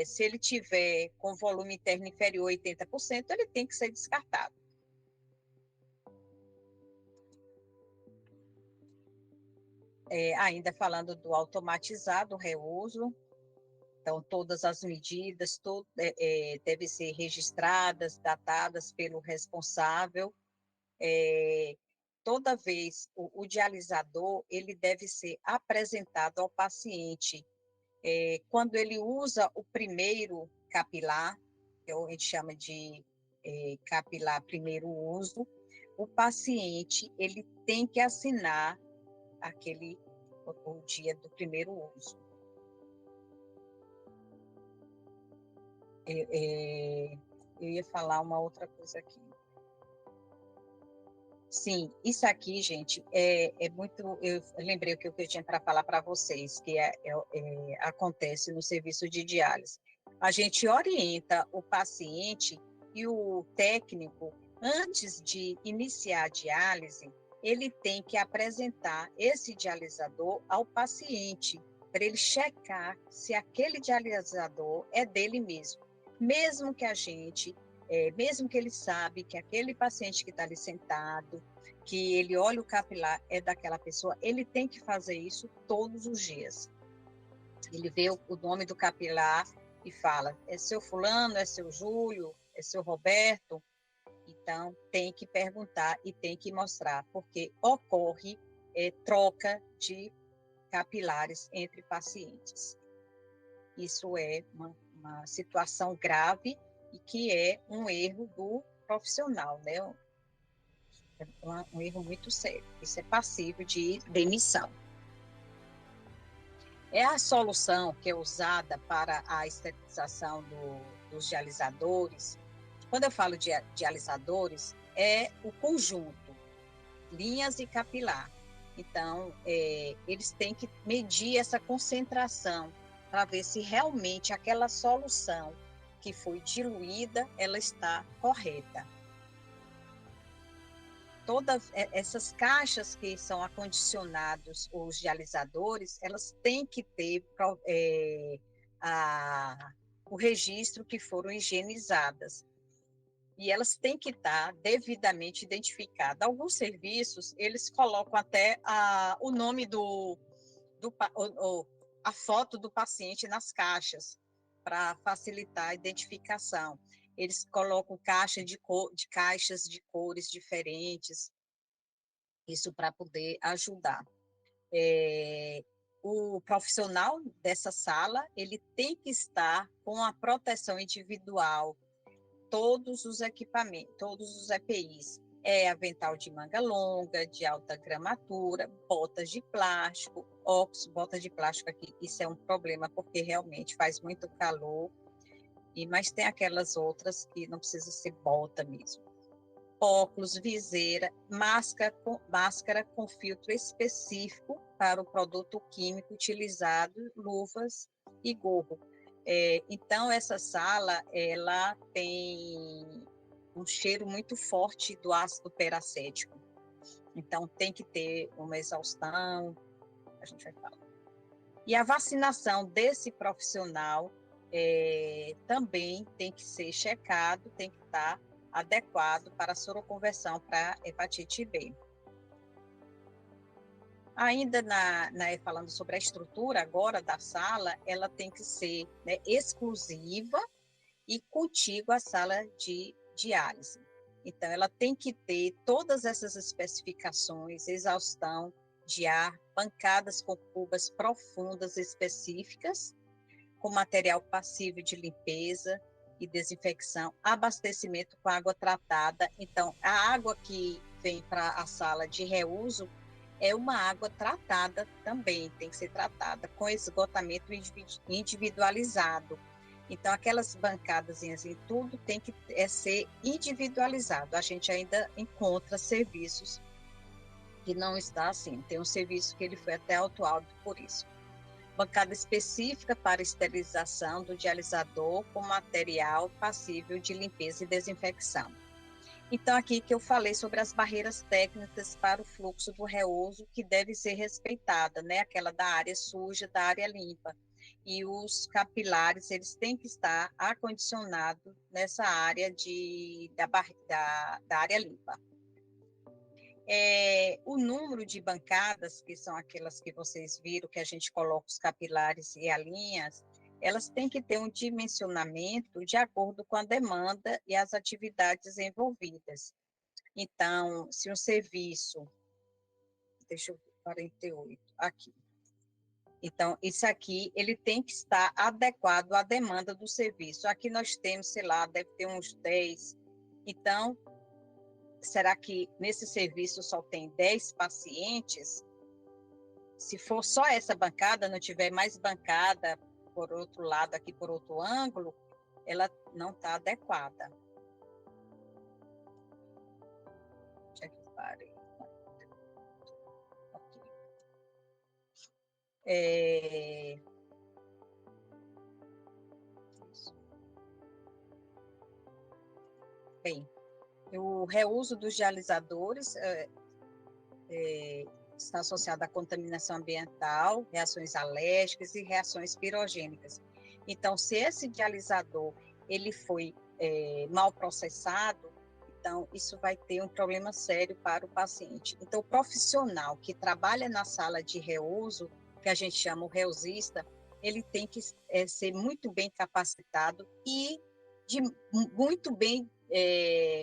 se ele tiver com volume interno inferior a 80%, ele tem que ser descartado. Ainda falando do automatizado, reuso, então todas as medidas devem ser registradas, datadas pelo responsável. Toda vez o dialisador ele deve ser apresentado ao paciente. Quando ele usa o primeiro capilar, que a gente chama de capilar primeiro uso, o paciente ele tem que assinar o dia do primeiro uso. Eu ia falar uma outra coisa aqui. Sim, isso aqui, gente, é muito. Eu lembrei o que eu tinha para falar para vocês, que acontece no serviço de diálise. A gente orienta o paciente e o técnico, antes de iniciar a diálise, ele tem que apresentar esse dialisador ao paciente, para ele checar se aquele dialisador é dele mesmo. Mesmo que mesmo que ele sabe que aquele paciente que está ali sentado, que ele olha o capilar é daquela pessoa, ele tem que fazer isso todos os dias. Ele vê o nome do capilar e fala, é seu fulano, é seu Júlio, é seu Roberto? Então, tem que perguntar e tem que mostrar, porque ocorre troca de capilares entre pacientes. Isso é uma situação grave e que é um erro do profissional, né? É um erro muito sério. Isso é passível de demissão. A solução que é usada para a esterilização dos dialisadores. Quando eu falo de dialisadores, é o conjunto, linhas e capilar. Então, eles têm que medir essa concentração para ver se realmente aquela solução que foi diluída, ela está correta. Todas essas caixas que são acondicionados os dialisadores, elas têm que ter o registro que foram higienizadas. E elas têm que estar devidamente identificadas. Alguns serviços, eles colocam até o nome a foto do paciente nas caixas, para facilitar a identificação. Eles colocam caixas de cores diferentes, isso para poder ajudar. O profissional dessa sala, ele tem que estar com a proteção individual, todos os equipamentos, todos os EPIs, avental de manga longa, de alta gramatura, botas de plástico, óculos, bota de plástico aqui, isso é um problema, porque realmente faz muito calor, mas tem aquelas outras que não precisa ser bota mesmo. Óculos, viseira, máscara com filtro específico para o produto químico utilizado, luvas e gorro. Então, essa sala, ela tem um cheiro muito forte do ácido peracético. Então, tem que ter uma exaustão, a gente vai falar. E a vacinação desse profissional também tem que ser checado, tem que estar adequado para a soroconversão para hepatite B. Ainda falando sobre a estrutura agora da sala, ela tem que ser, né, exclusiva e contígua à sala de diálise. Então, ela tem que ter todas essas especificações, exaustão de ar, bancadas com cubas profundas específicas, com material passível de limpeza e desinfecção, abastecimento com água tratada. Então, a água que vem para a sala de reuso é uma água tratada também, tem que ser tratada com esgotamento individualizado. Então, aquelas bancadas em tudo tem que ser individualizado. A gente ainda encontra serviços que não está assim. Tem um serviço que ele foi até autuado por isso. Bancada específica para esterilização do dialisador com material passível de limpeza e desinfecção. Então, aqui que eu falei sobre as barreiras técnicas para o fluxo do reuso, que deve ser respeitada, né? Aquela da área suja, da área limpa. E os capilares, eles têm que estar acondicionados nessa área da área limpa. O número de bancadas, que são aquelas que vocês viram, que a gente coloca os capilares e as linhas, elas têm que ter um dimensionamento de acordo com a demanda e as atividades envolvidas. Então, se um serviço... Deixa eu ver, 48, aqui. Então, isso aqui, ele tem que estar adequado à demanda do serviço. Aqui nós temos, sei lá, deve ter uns 10. Então, será que nesse serviço só tem 10 pacientes? Se for só essa bancada, não tiver mais bancada por outro lado, aqui por outro ângulo, ela não está adequada. Deixa eu parei. Bem, o reuso dos dialisadores está associado à contaminação ambiental, reações alérgicas e reações pirogênicas. Então, se esse dialisador ele foi mal processado, então isso vai ter um problema sério para o paciente. Então, o profissional que trabalha na sala de reuso, que a gente chama o reusista, ele tem que ser muito bem capacitado e muito bem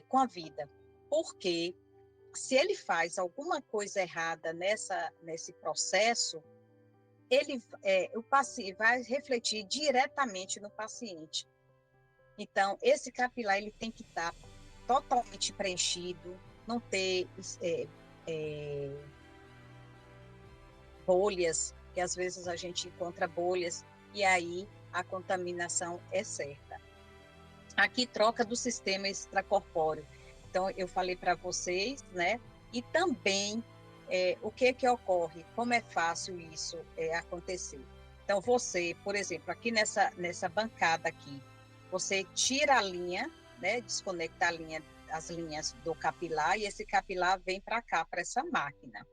com a vida, porque se ele faz alguma coisa errada nesse processo, o paciente vai refletir diretamente no paciente. Então, esse capilar ele tem que estar totalmente preenchido, não ter bolhas, que às vezes a gente encontra bolhas, e aí a contaminação é certa. Aqui, troca do sistema extracorpóreo. Então, eu falei para vocês, né? E também, o que ocorre? Como é fácil isso acontecer? Então, você, por exemplo, aqui nessa bancada aqui, você tira a linha, né? Desconecta as linhas do capilar, e esse capilar vem para cá, para essa máquina.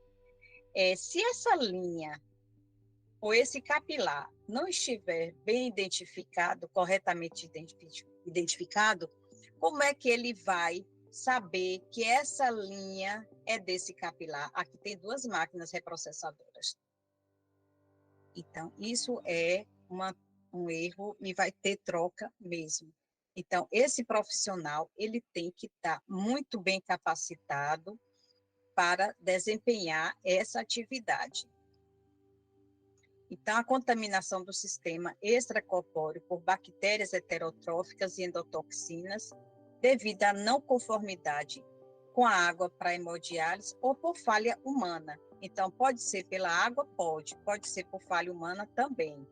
Se essa linha ou esse capilar não estiver bem identificado, corretamente identificado, como é que ele vai saber que essa linha é desse capilar? Aqui tem 2 máquinas reprocessadoras. Então, isso é um erro e vai ter troca mesmo. Então, esse profissional, ele tem que estar muito bem capacitado para desempenhar essa atividade. Então, a contaminação do sistema extracorpóreo por bactérias heterotróficas e endotoxinas, devido à não conformidade com a água para hemodiálise ou por falha humana. Então, pode ser pela água? Pode ser por falha humana também.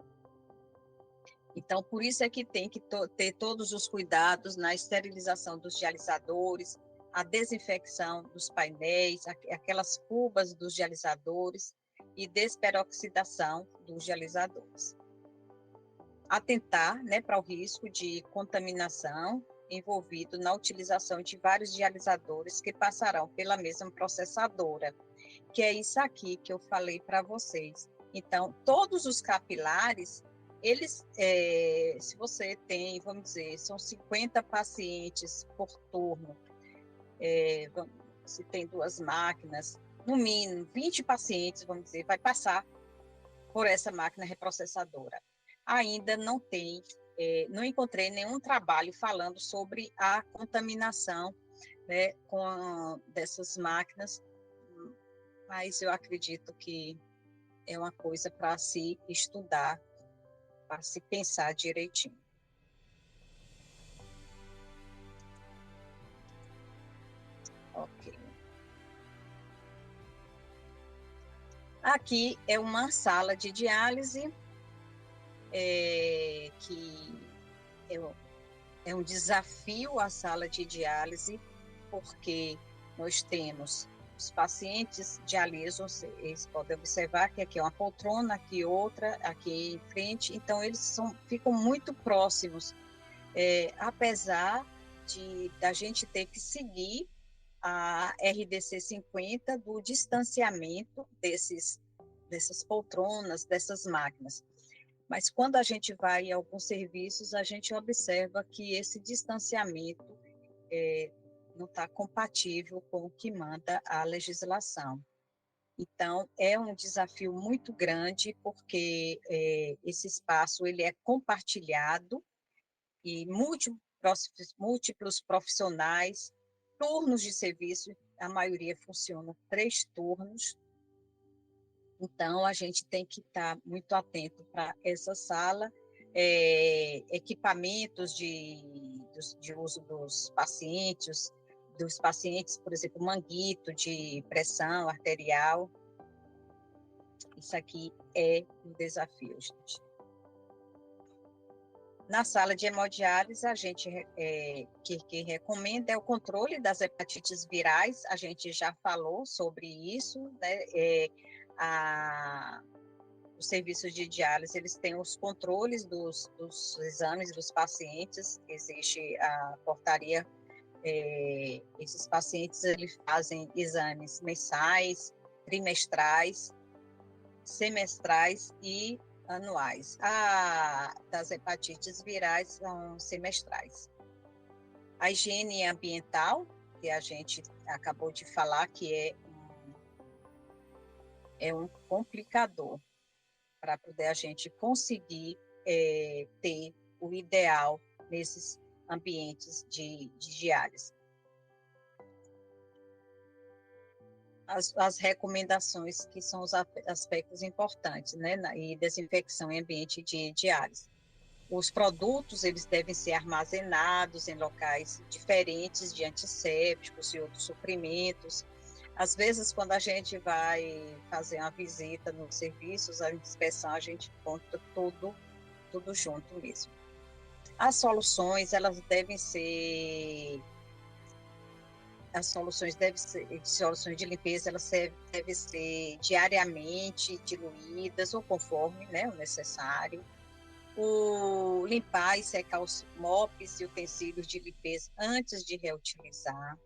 Então, por isso é que tem que ter todos os cuidados na esterilização dos dialisadores, a desinfecção dos painéis, aquelas cubas dos dialisadores e desperoxidação dos dialisadores. Atentar, né, para o risco de contaminação envolvido na utilização de vários dialisadores que passarão pela mesma processadora, que é isso aqui que eu falei para vocês. Então, todos os capilares, eles, se você tem, vamos dizer, são 50 pacientes por turno, se tem 2 máquinas, no mínimo 20 pacientes, vamos dizer, vai passar por essa máquina reprocessadora. Ainda não tem, não encontrei nenhum trabalho falando sobre a contaminação, né, dessas máquinas, mas eu acredito que é uma coisa para se estudar, para se pensar direitinho. Ok. Aqui é uma sala de diálise, que é um desafio a sala de diálise, porque nós temos os pacientes dialisos, eles podem observar que aqui é uma poltrona, aqui outra, aqui em frente, então eles ficam muito próximos, apesar da gente ter que seguir a RDC 50 do distanciamento dessas poltronas, dessas máquinas. Mas quando a gente vai em alguns serviços, a gente observa que esse distanciamento não está compatível com o que manda a legislação. Então, é um desafio muito grande, porque esse espaço ele é compartilhado e múltiplos profissionais, turnos de serviço, a maioria funciona 3 turnos. Então, a gente tem que estar muito atento para essa sala, equipamentos de uso dos pacientes, por exemplo, manguito de pressão arterial. Isso aqui é um desafio, gente. Na sala de hemodiálise, a gente que recomenda é o controle das hepatites virais, a gente já falou sobre isso, né? Os serviços de diálise, eles têm os controles dos exames dos pacientes, existe a portaria, esses pacientes eles fazem exames mensais, trimestrais, semestrais e anuais. Das hepatites virais são semestrais. A higiene ambiental, que a gente acabou de falar, que é um complicador para poder a gente conseguir ter o ideal nesses ambientes de diálise. As recomendações, que são os aspectos importantes, né, e desinfecção em ambiente de diálise. Os produtos, eles devem ser armazenados em locais diferentes de antissépticos e outros suprimentos. Às vezes, quando a gente vai fazer uma visita nos serviços, a inspeção, a gente encontra tudo junto mesmo. As soluções, elas devem ser... soluções de limpeza, elas devem ser diariamente diluídas ou conforme, né, o necessário. Limpar e secar os mops e utensílios de limpeza antes de reutilizar.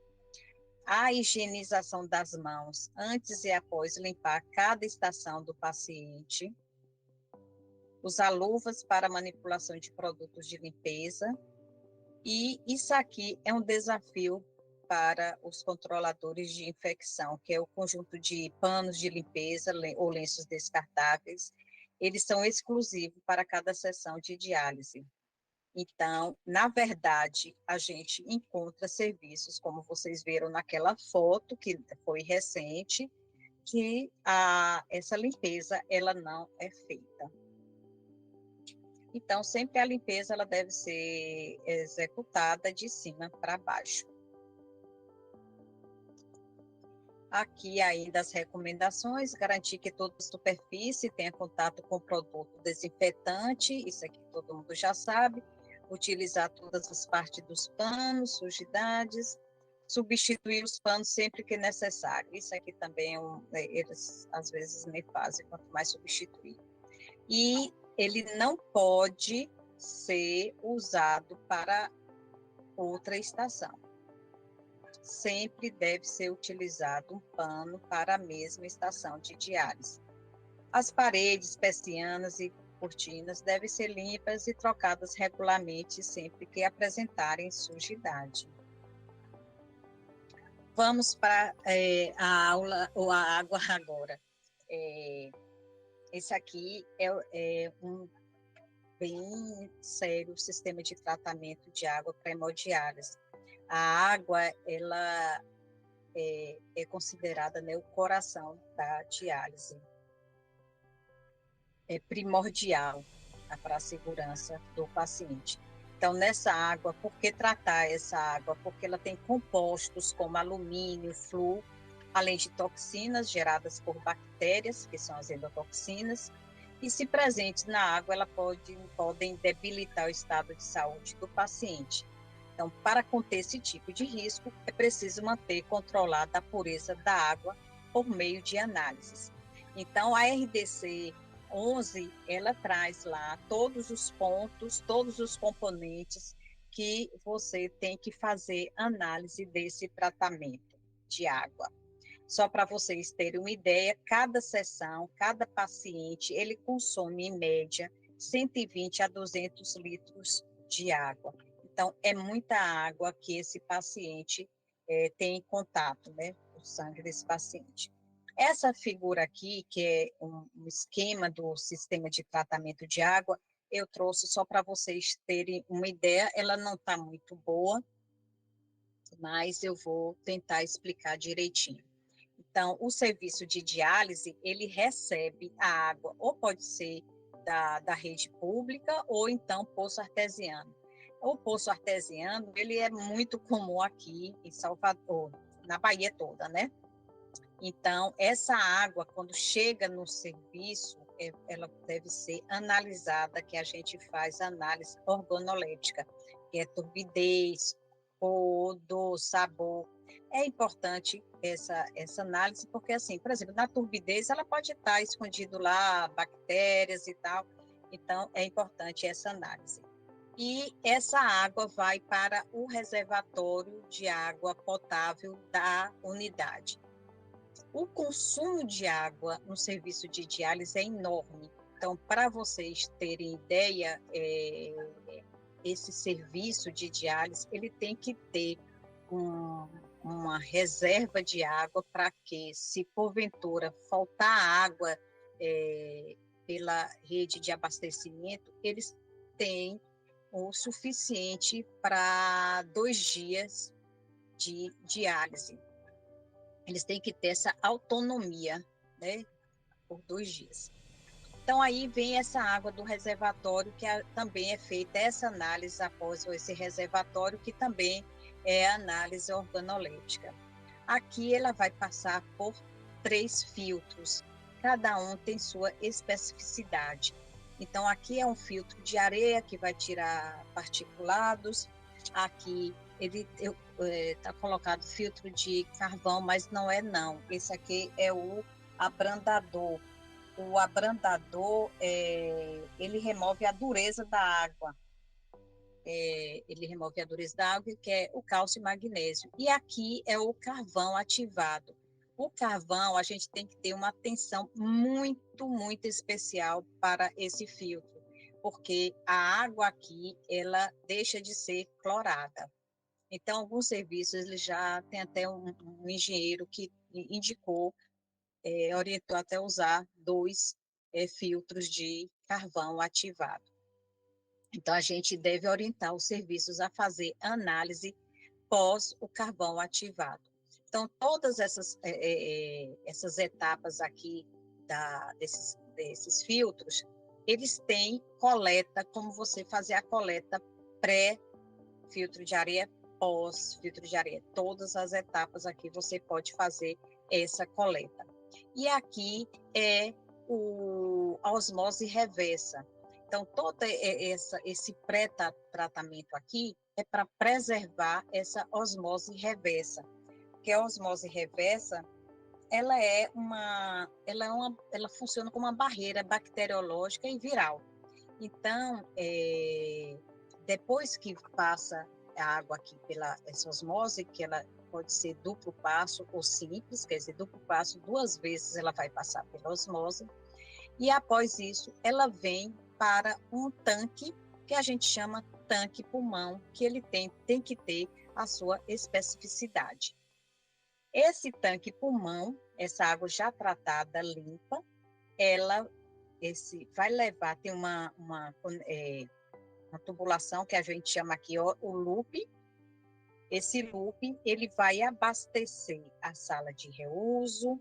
A higienização das mãos antes e após limpar cada estação do paciente. Usar luvas para manipulação de produtos de limpeza. E isso aqui é um desafio para os controladores de infecção, que é o conjunto de panos de limpeza ou lenços descartáveis. Eles são exclusivos para cada sessão de diálise. Então, na verdade, a gente encontra serviços, como vocês viram naquela foto, que foi recente, que essa limpeza ela não é feita. Então, sempre a limpeza ela deve ser executada de cima para baixo. Aqui ainda as recomendações: garantir que toda superfície tenha contato com produto desinfetante, isso aqui todo mundo já sabe, utilizar todas as partes dos panos, sujidades, substituir os panos sempre que necessário. Isso aqui também eles às vezes nem fazem, quanto mais substituir. E ele não pode ser usado para outra estação. Sempre deve ser utilizado um pano para a mesma estação de diálise. As paredes, persianas e cortinas devem ser limpas e trocadas regularmente sempre que apresentarem sujidade. Vamos para a aula, ou a água agora. Esse aqui é um bem sério sistema de tratamento de água para hemodiálise. A água, ela é considerada, né, o coração da diálise. É primordial para a segurança do paciente. Então, nessa água, por que tratar essa água? Porque ela tem compostos como alumínio, flúor, além de toxinas geradas por bactérias, que são as endotoxinas, e se presentes na água, elas podem debilitar o estado de saúde do paciente. Então, para conter esse tipo de risco, é preciso manter controlada a pureza da água por meio de análises. Então, a RDC 11, ela traz lá todos os pontos, todos os componentes que você tem que fazer análise desse tratamento de água. Só para vocês terem uma ideia, cada sessão, cada paciente, ele consome em média 120 a 200 litros de água. Então, é muita água que esse paciente tem em contato, né, o sangue desse paciente. Essa figura aqui, que é um esquema do sistema de tratamento de água, eu trouxe só para vocês terem uma ideia. Ela não está muito boa, mas eu vou tentar explicar direitinho. Então, o serviço de diálise, ele recebe a água, ou pode ser da rede pública, ou então poço artesiano. O poço artesiano, ele é muito comum aqui em Salvador, na Bahia toda, né? Então, essa água, quando chega no serviço, ela deve ser analisada, que a gente faz análise organoléptica, que é turbidez, cor, odor, sabor. É importante essa análise, porque, assim, por exemplo, na turbidez, ela pode estar escondido lá bactérias e tal, então é importante essa análise. E essa água vai para o reservatório de água potável da unidade. O consumo de água no serviço de diálise é enorme. Então, para vocês terem ideia, esse serviço de diálise, ele tem que ter uma reserva de água para que, se porventura faltar água pela rede de abastecimento, eles têm o suficiente para 2 dias de diálise. Eles têm que ter essa autonomia, né, por 2 dias. Então, aí vem essa água do reservatório, que também é feita essa análise após esse reservatório, que também é a análise organoléptica. Aqui ela vai passar por 3 filtros, cada um tem sua especificidade. Então, aqui é um filtro de areia, que vai tirar particulados. Aqui ele está colocado filtro de carvão, mas não é não. Esse aqui é o abrandador. O abrandador, ele remove a dureza da água. Ele remove a dureza da água, que é o cálcio e magnésio. E aqui é o carvão ativado. O carvão, a gente tem que ter uma atenção muito, muito especial para esse filtro, porque a água aqui, ela deixa de ser clorada. Então, alguns serviços, ele já tem até um engenheiro que indicou, orientou até usar 2 filtros de carvão ativado. Então, a gente deve orientar os serviços a fazer análise pós o carvão ativado. Então, todas essas etapas aqui desses filtros, eles têm coleta, como você fazer a coleta pré-filtro de areia, pós, filtro de areia, todas as etapas aqui você pode fazer essa coleta. E aqui é a osmose reversa. Então, todo esse pré-tratamento aqui é para preservar essa osmose reversa, que a osmose reversa ela funciona como uma barreira bacteriológica e viral. Então, depois que passa a água aqui pela essa osmose, que ela pode ser duplo passo ou simples, quer dizer, duplo passo 2 vezes ela vai passar pela osmose, e após isso ela vem para um tanque que a gente chama tanque pulmão, que ele tem que ter a sua especificidade. Esse tanque pulmão, essa água já tratada, limpa, vai levar, tem uma tubulação que a gente chama aqui o loop. Esse loop, ele vai abastecer a sala de reuso,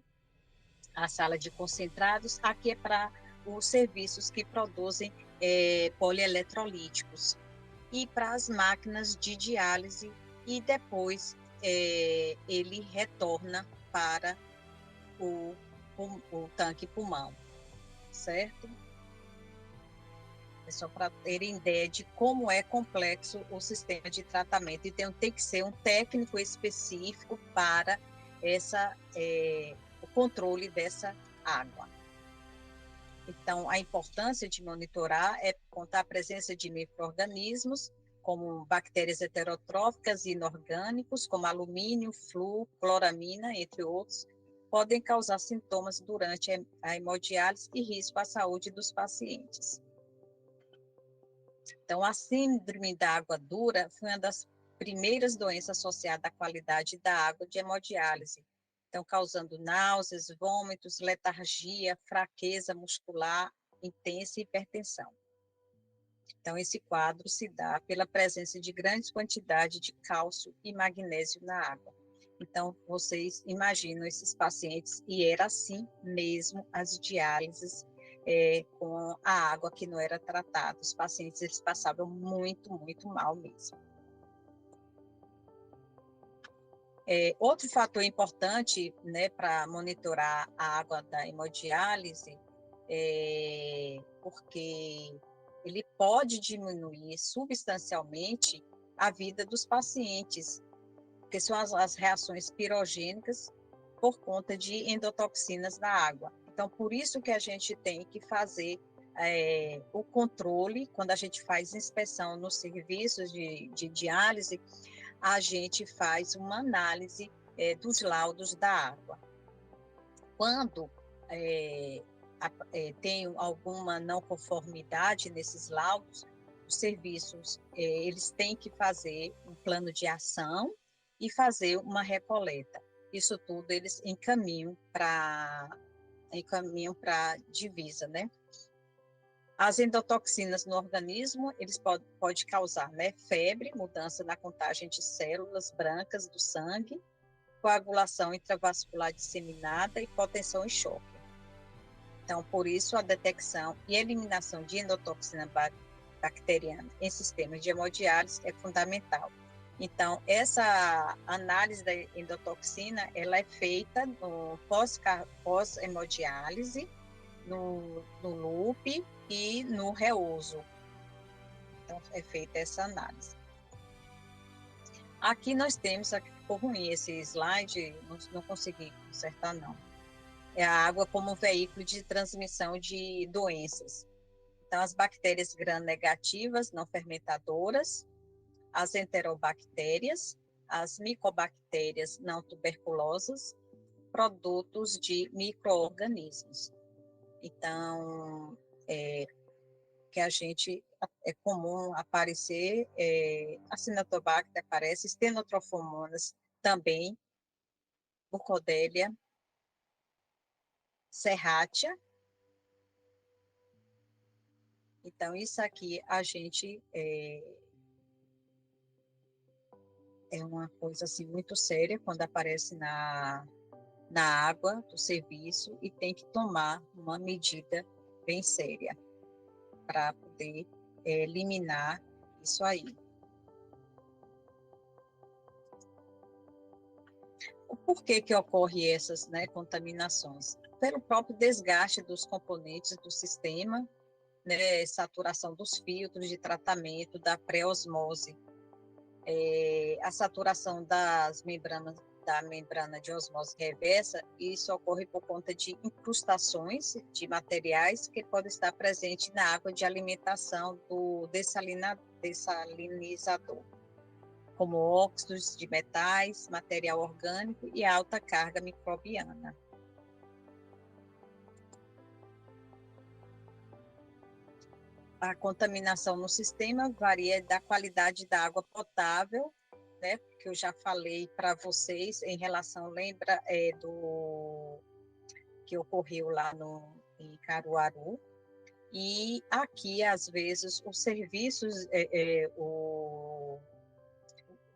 a sala de concentrados, aqui é para os serviços que produzem polieletrolíticos, e para as máquinas de diálise, e depois ele retorna para o tanque pulmão, certo? É só para terem ideia de como é complexo o sistema de tratamento. Então, tem que ser um técnico específico para o controle dessa água. Então, a importância de monitorar é contar a presença de micro-organismos, como bactérias heterotróficas e inorgânicos, como alumínio, flúor, cloramina, entre outros, podem causar sintomas durante a hemodiálise e risco à saúde dos pacientes. Então, a síndrome da água dura foi uma das primeiras doenças associadas à qualidade da água de hemodiálise, então causando náuseas, vômitos, letargia, fraqueza muscular intensa e hipertensão. Então, esse quadro se dá pela presença de grandes quantidades de cálcio e magnésio na água. Então, vocês imaginam esses pacientes, e era assim mesmo as diálises com a água que não era tratada. Os pacientes, eles passavam muito, muito mal mesmo. Outro fator importante, né, para monitorar a água da hemodiálise, porque ele pode diminuir substancialmente a vida dos pacientes, que são as reações pirogênicas por conta de endotoxinas na água. Então, por isso que a gente tem que fazer o controle, quando a gente faz inspeção nos serviços de diálise, a gente faz uma análise dos laudos da água. Quando tem alguma não conformidade nesses laudos, os serviços eles têm que fazer um plano de ação e fazer uma recoleta. Isso tudo eles encaminham para a divisa, né? As endotoxinas no organismo, eles podem causar, né, febre, mudança na contagem de células brancas do sangue, coagulação intravascular disseminada, hipotensão e choque. Então, por isso, a detecção e eliminação de endotoxina bacteriana em sistemas de hemodiálise é fundamental. Então, essa análise da endotoxina, ela é feita no pós-hemodiálise, no loop e no reuso. Então, é feita essa análise. Aqui nós temos, aqui ficou ruim esse slide, não consegui consertar não. É a água como veículo de transmissão de doenças. Então, as bactérias gram-negativas, não fermentadoras, as enterobactérias, as micobactérias não tuberculosas, produtos de micro-organismos. Então, que a gente, é comum aparecer, Acinetobacter aparece, Stenotrofomonas também, Burkholderia, Serratia. Então, isso aqui a gente é uma coisa assim muito séria quando aparece na água do serviço, e tem que tomar uma medida bem séria para poder eliminar isso aí. Por que que ocorre essas, né, contaminações? Pelo próprio desgaste dos componentes do sistema, né, saturação dos filtros de tratamento, da pré-osmose, a saturação da membrana de osmose reversa, isso ocorre por conta de incrustações de materiais que podem estar presentes na água de alimentação do dessalinizador, como óxidos de metais, material orgânico e alta carga microbiana. A contaminação no sistema varia da qualidade da água potável, né, que eu já falei para vocês em relação, lembra, do que ocorreu lá em Caruaru, e aqui, às vezes, os serviços,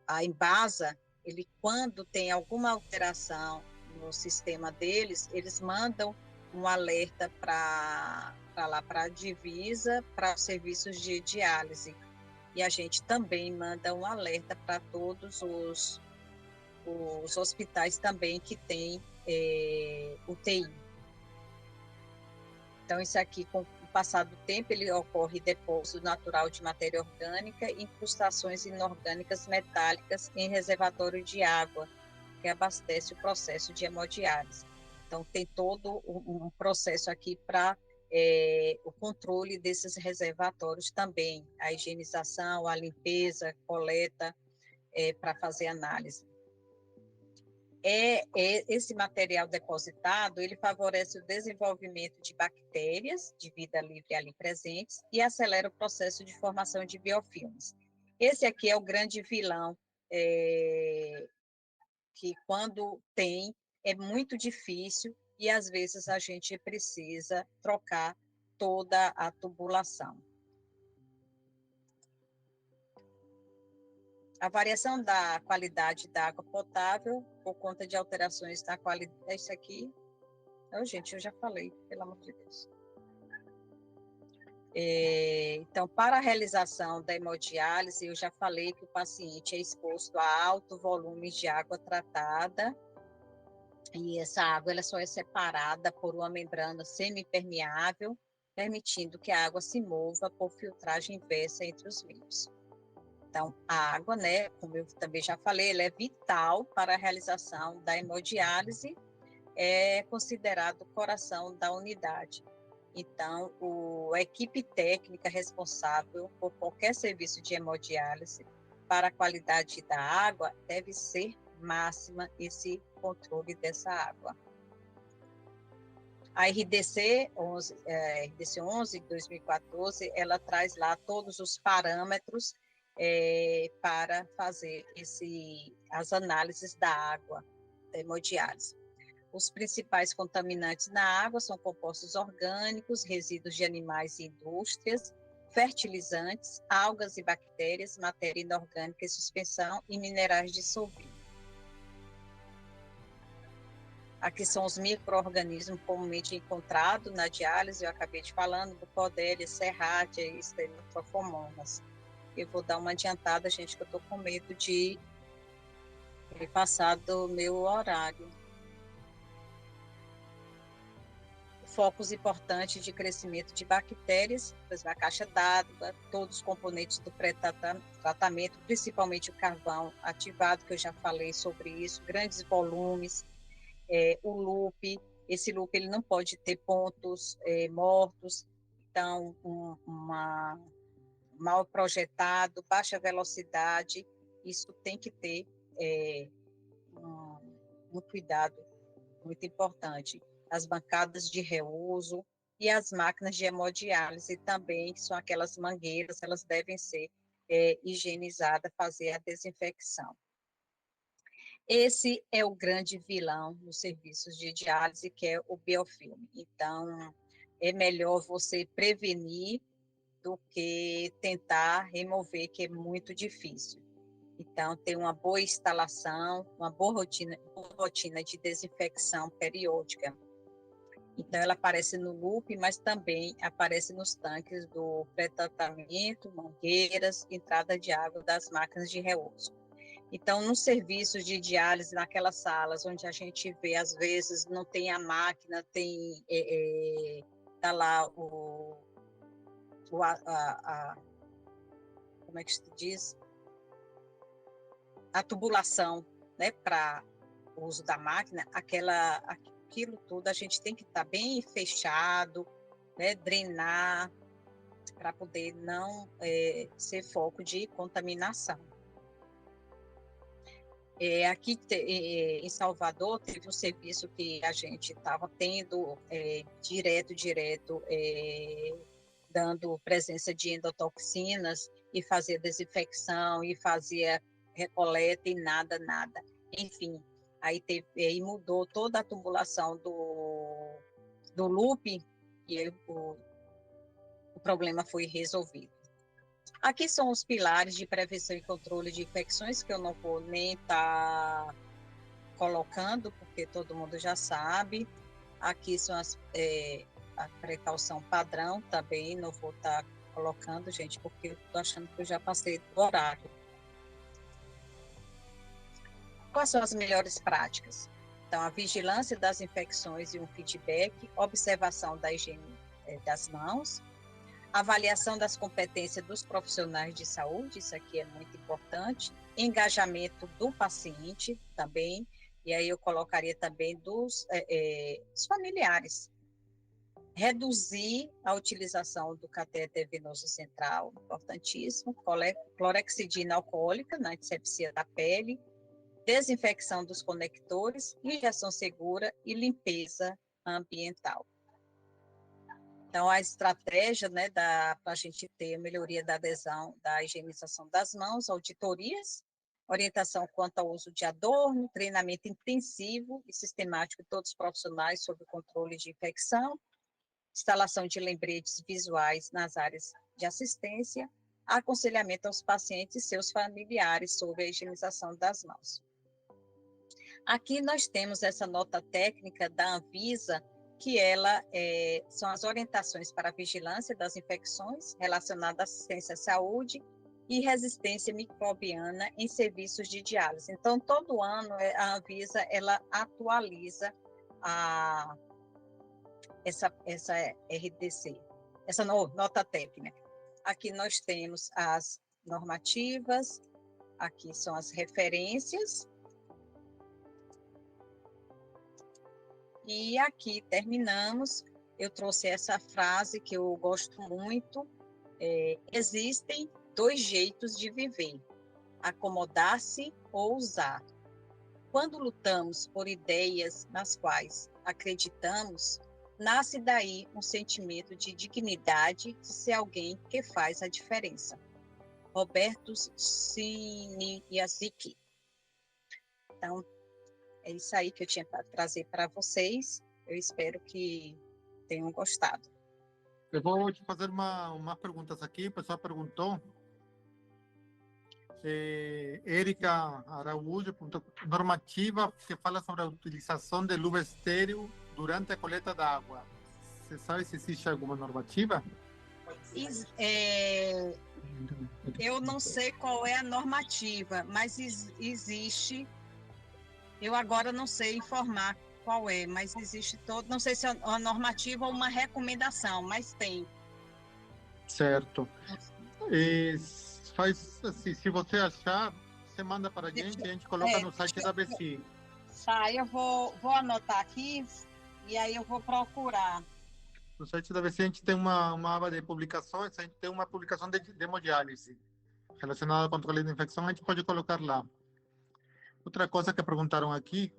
a Embasa, ele, quando tem alguma alteração no sistema deles, eles mandam um alerta para lá, para a divisa, para os serviços de diálise. E a gente também manda um alerta para todos os hospitais também que têm UTI. Então, isso aqui, com o passar do tempo, ele ocorre depósito natural de matéria orgânica e incrustações inorgânicas metálicas em reservatório de água, que abastece o processo de hemodiálise. Então, tem todo um processo aqui para o controle desses reservatórios também, a higienização, a limpeza, coleta, para fazer análise. Esse material depositado, ele favorece o desenvolvimento de bactérias de vida livre ali presentes e acelera o processo de formação de biofilmes. Esse aqui é o grande vilão, que quando tem, é muito difícil e às vezes a gente precisa trocar toda a tubulação. A variação da qualidade da água potável por conta de alterações na qualidade. Isso aqui, gente, eu já falei, pelo amor de Deus. Então, para a realização da hemodiálise, eu já falei que o paciente é exposto a alto volume de água tratada, e essa água ela só é separada por uma membrana semipermeável, permitindo que a água se mova por filtragem inversa entre os meios. Então, a água, né, como eu também já falei, ela é vital para a realização da hemodiálise, é considerado o coração da unidade. Então, a equipe técnica responsável por qualquer serviço de hemodiálise para a qualidade da água deve ser máxima esse controle dessa água. A RDC 11 de 2014, ela traz lá todos os parâmetros para fazer as análises da água, da hemodiálise. Os principais contaminantes na água são compostos orgânicos, resíduos de animais e indústrias, fertilizantes, algas e bactérias, matéria inorgânica em suspensão e minerais dissolvidos. Aqui são os micro-organismos comumente encontrados na diálise, eu acabei de falando, do Bucodélia, Serratia e Esterinotrofomonas. Eu vou dar uma adiantada, gente, que eu estou com medo de passar do meu horário. Focos importantes de crescimento de bactérias, a caixa d'água, todos os componentes do pré-tratamento, principalmente o carvão ativado, que eu já falei sobre isso, grandes volumes, o loop, esse loop ele não pode ter pontos mortos, então mal projetado, baixa velocidade, isso tem que ter um cuidado muito importante. As bancadas de reuso e as máquinas de hemodiálise também, que são aquelas mangueiras, elas devem ser higienizadas, fazer a desinfecção. Esse é o grande vilão nos serviços de diálise, que é o biofilme. Então, é melhor você prevenir do que tentar remover, que é muito difícil. Então, tem uma boa instalação, uma boa rotina de desinfecção periódica. Então, ela aparece no loop, mas também aparece nos tanques do pré-tratamento, mangueiras, entrada de água das máquinas de reuso. Então, nos serviços de diálise, naquelas salas onde a gente vê, às vezes, não tem a máquina, tem tá lá como é que se diz? A tubulação, né, para o uso da máquina, aquilo tudo a gente tem que estar bem fechado, né, drenar, para poder não ser foco de contaminação. Aqui em Salvador teve um serviço que a gente estava tendo direto, dando presença de endotoxinas e fazia desinfecção e fazia recoleta e nada. Enfim, aí mudou toda a tubulação do loop e aí o problema foi resolvido. Aqui são os pilares de prevenção e controle de infecções, que eu não vou nem estar colocando, porque todo mundo já sabe. Aqui são a precaução padrão também, não vou estar colocando, gente, porque eu estou achando que eu já passei do horário. Quais são as melhores práticas? Então, a vigilância das infecções e um feedback, observação da higiene das mãos, avaliação das competências dos profissionais de saúde, isso aqui é muito importante, engajamento do paciente também, e aí eu colocaria também dos familiares. Reduzir a utilização do catéter venoso central, importantíssimo, clorexidina alcoólica na antisepsia da pele, desinfecção dos conectores, injeção segura e limpeza ambiental. Então, a estratégia, né, para a gente ter a melhoria da adesão, da higienização das mãos, auditorias, orientação quanto ao uso de adorno, treinamento intensivo e sistemático de todos os profissionais sobre o controle de infecção, instalação de lembretes visuais nas áreas de assistência, aconselhamento aos pacientes e seus familiares sobre a higienização das mãos. Aqui nós temos essa nota técnica da Anvisa, que são as orientações para a vigilância das infecções relacionadas à assistência à saúde e resistência microbiana em serviços de diálise. Então, todo ano a Anvisa ela atualiza essa RDC, essa nota técnica. Aqui nós temos as normativas, aqui são as referências. E aqui terminamos, eu trouxe essa frase que eu gosto muito, existem 2 jeitos de viver, acomodar-se ou usar. Quando lutamos por ideias nas quais acreditamos, nasce daí um sentimento de dignidade de ser alguém que faz a diferença. Roberto Siniazic. Então, é isso aí que eu tinha para trazer para vocês. Eu espero que tenham gostado. Eu vou te fazer umas perguntas aqui. O pessoal perguntou. Érica Araújo perguntou: normativa que fala sobre a utilização de luva estéreo durante a coleta da água. Você sabe se existe alguma normativa? Eu não sei qual é a normativa, mas existe. Eu agora não sei informar qual é, mas existe não sei se é uma normativa ou uma recomendação, mas tem. Certo. Faz assim, se você achar, você manda para a gente coloca no site da BC. Eu vou anotar aqui e aí eu vou procurar. No site da BC a gente tem uma aba de publicações, a gente tem uma publicação de hemodiálise relacionada ao controle da infecção, a gente pode colocar lá. Outra coisa que perguntaram aqui,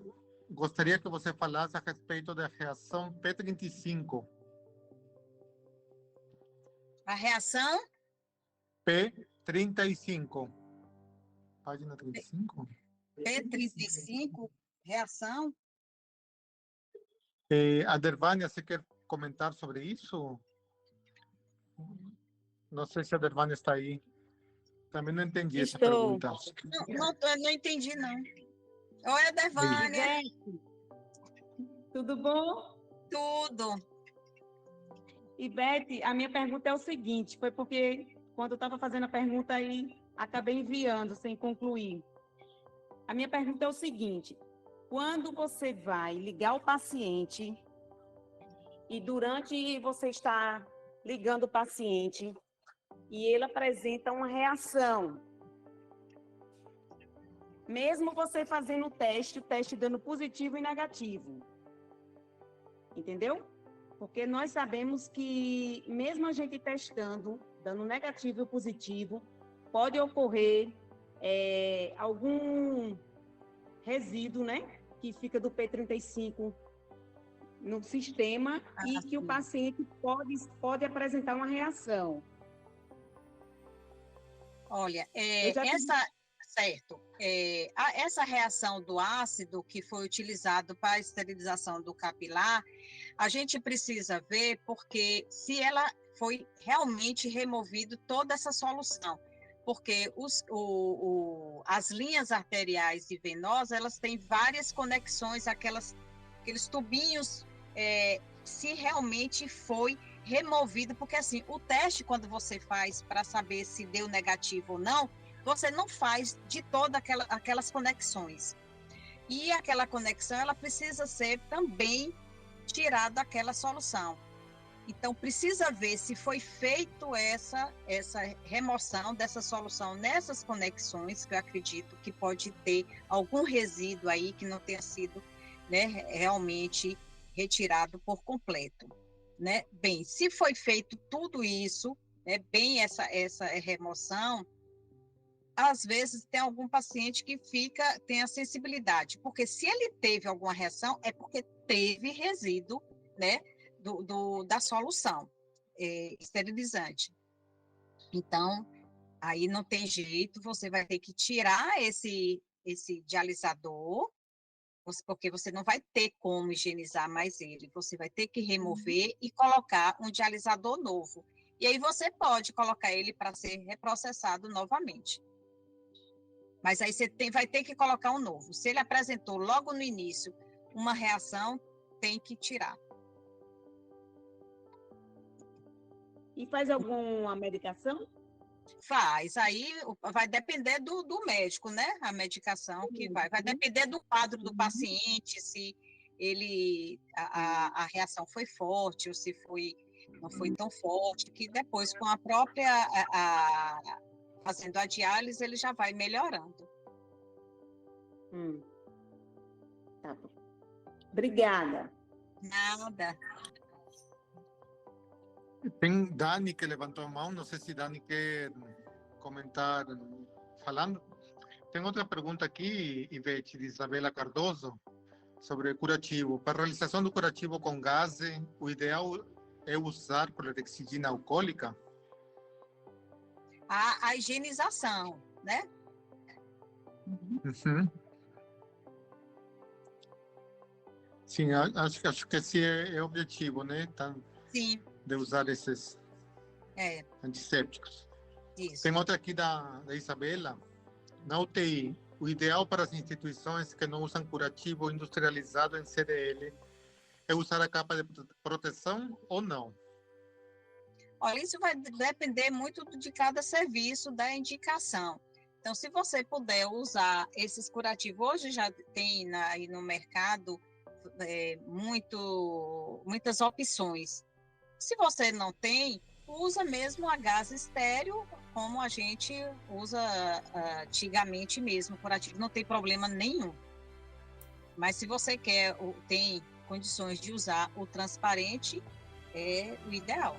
gostaria que você falasse a respeito da reação P35. A reação? P35. Página 35? P35, reação? A Dervânia, você quer comentar sobre isso? Não sei se a Dervânia está aí. Também não entendi essa pergunta. Não entendi, não. Oi, Dervânia. Tudo bom? Tudo. E, Beth, a minha pergunta é o seguinte, foi porque quando eu estava fazendo a pergunta aí, acabei enviando sem concluir. A minha pergunta é o seguinte: quando você vai ligar o paciente e durante você está ligando o paciente e ele apresenta uma reação, mesmo você fazendo o teste dando positivo e negativo, entendeu? Porque nós sabemos que mesmo a gente testando, dando negativo e positivo, pode ocorrer algum resíduo, né, que fica do P35 no sistema e que o paciente pode apresentar uma reação. Olha, Certo. Essa reação do ácido que foi utilizado para a esterilização do capilar, a gente precisa ver porque se ela foi realmente removido toda essa solução, porque as linhas arteriais e venosas, elas têm várias conexões, aqueles tubinhos, se realmente foi removido, porque assim, o teste quando você faz para saber se deu negativo ou não, você não faz de todas aquelas conexões. E aquela conexão, ela precisa ser também tirada daquela solução. Então, precisa ver se foi feito essa remoção dessa solução nessas conexões, que eu acredito que pode ter algum resíduo aí que não tenha sido, né, realmente retirado por completo. Né? Bem, se foi feito tudo isso, né, bem essa remoção, às vezes tem algum paciente que tem a sensibilidade, porque se ele teve alguma reação, é porque teve resíduo, né, da solução esterilizante. Então, aí não tem jeito, você vai ter que tirar esse dialisador, porque você não vai ter como higienizar mais ele, você vai ter que remover e colocar um dialisador novo. E aí você pode colocar ele para ser reprocessado novamente. Mas aí você vai ter que colocar um novo. Se ele apresentou logo no início uma reação, tem que tirar. E faz alguma medicação? Faz. Aí vai depender do médico, né? A medicação que vai. Vai depender do quadro do paciente, se a reação foi forte ou se não foi tão forte, que depois com a própria... fazendo a diálise, ele já vai melhorando. Tá bom. Obrigada. Nada. Tem Dani que levantou a mão, não sei se Dani quer comentar falando. Tem outra pergunta aqui, Ivete, de Isabela Cardoso, sobre curativo. Para a realização do curativo com gás, o ideal é usar clorexidina alcoólica? A higienização, né? Uhum. Sim, acho que esse é o objetivo, né? Sim. De usar esses antissépticos. Isso. Tem outra aqui da Isabela. Na UTI, o ideal para as instituições que não usam curativo industrializado em CDL é usar a capa de proteção ou não? Olha, isso vai depender muito de cada serviço, da indicação. Então, se você puder usar esses curativos, hoje já tem aí no mercado muitas opções. Se você não tem, usa mesmo a gás estéreo, como a gente usa antigamente mesmo, curativo, não tem problema nenhum. Mas se você tem condições de usar o transparente, é o ideal.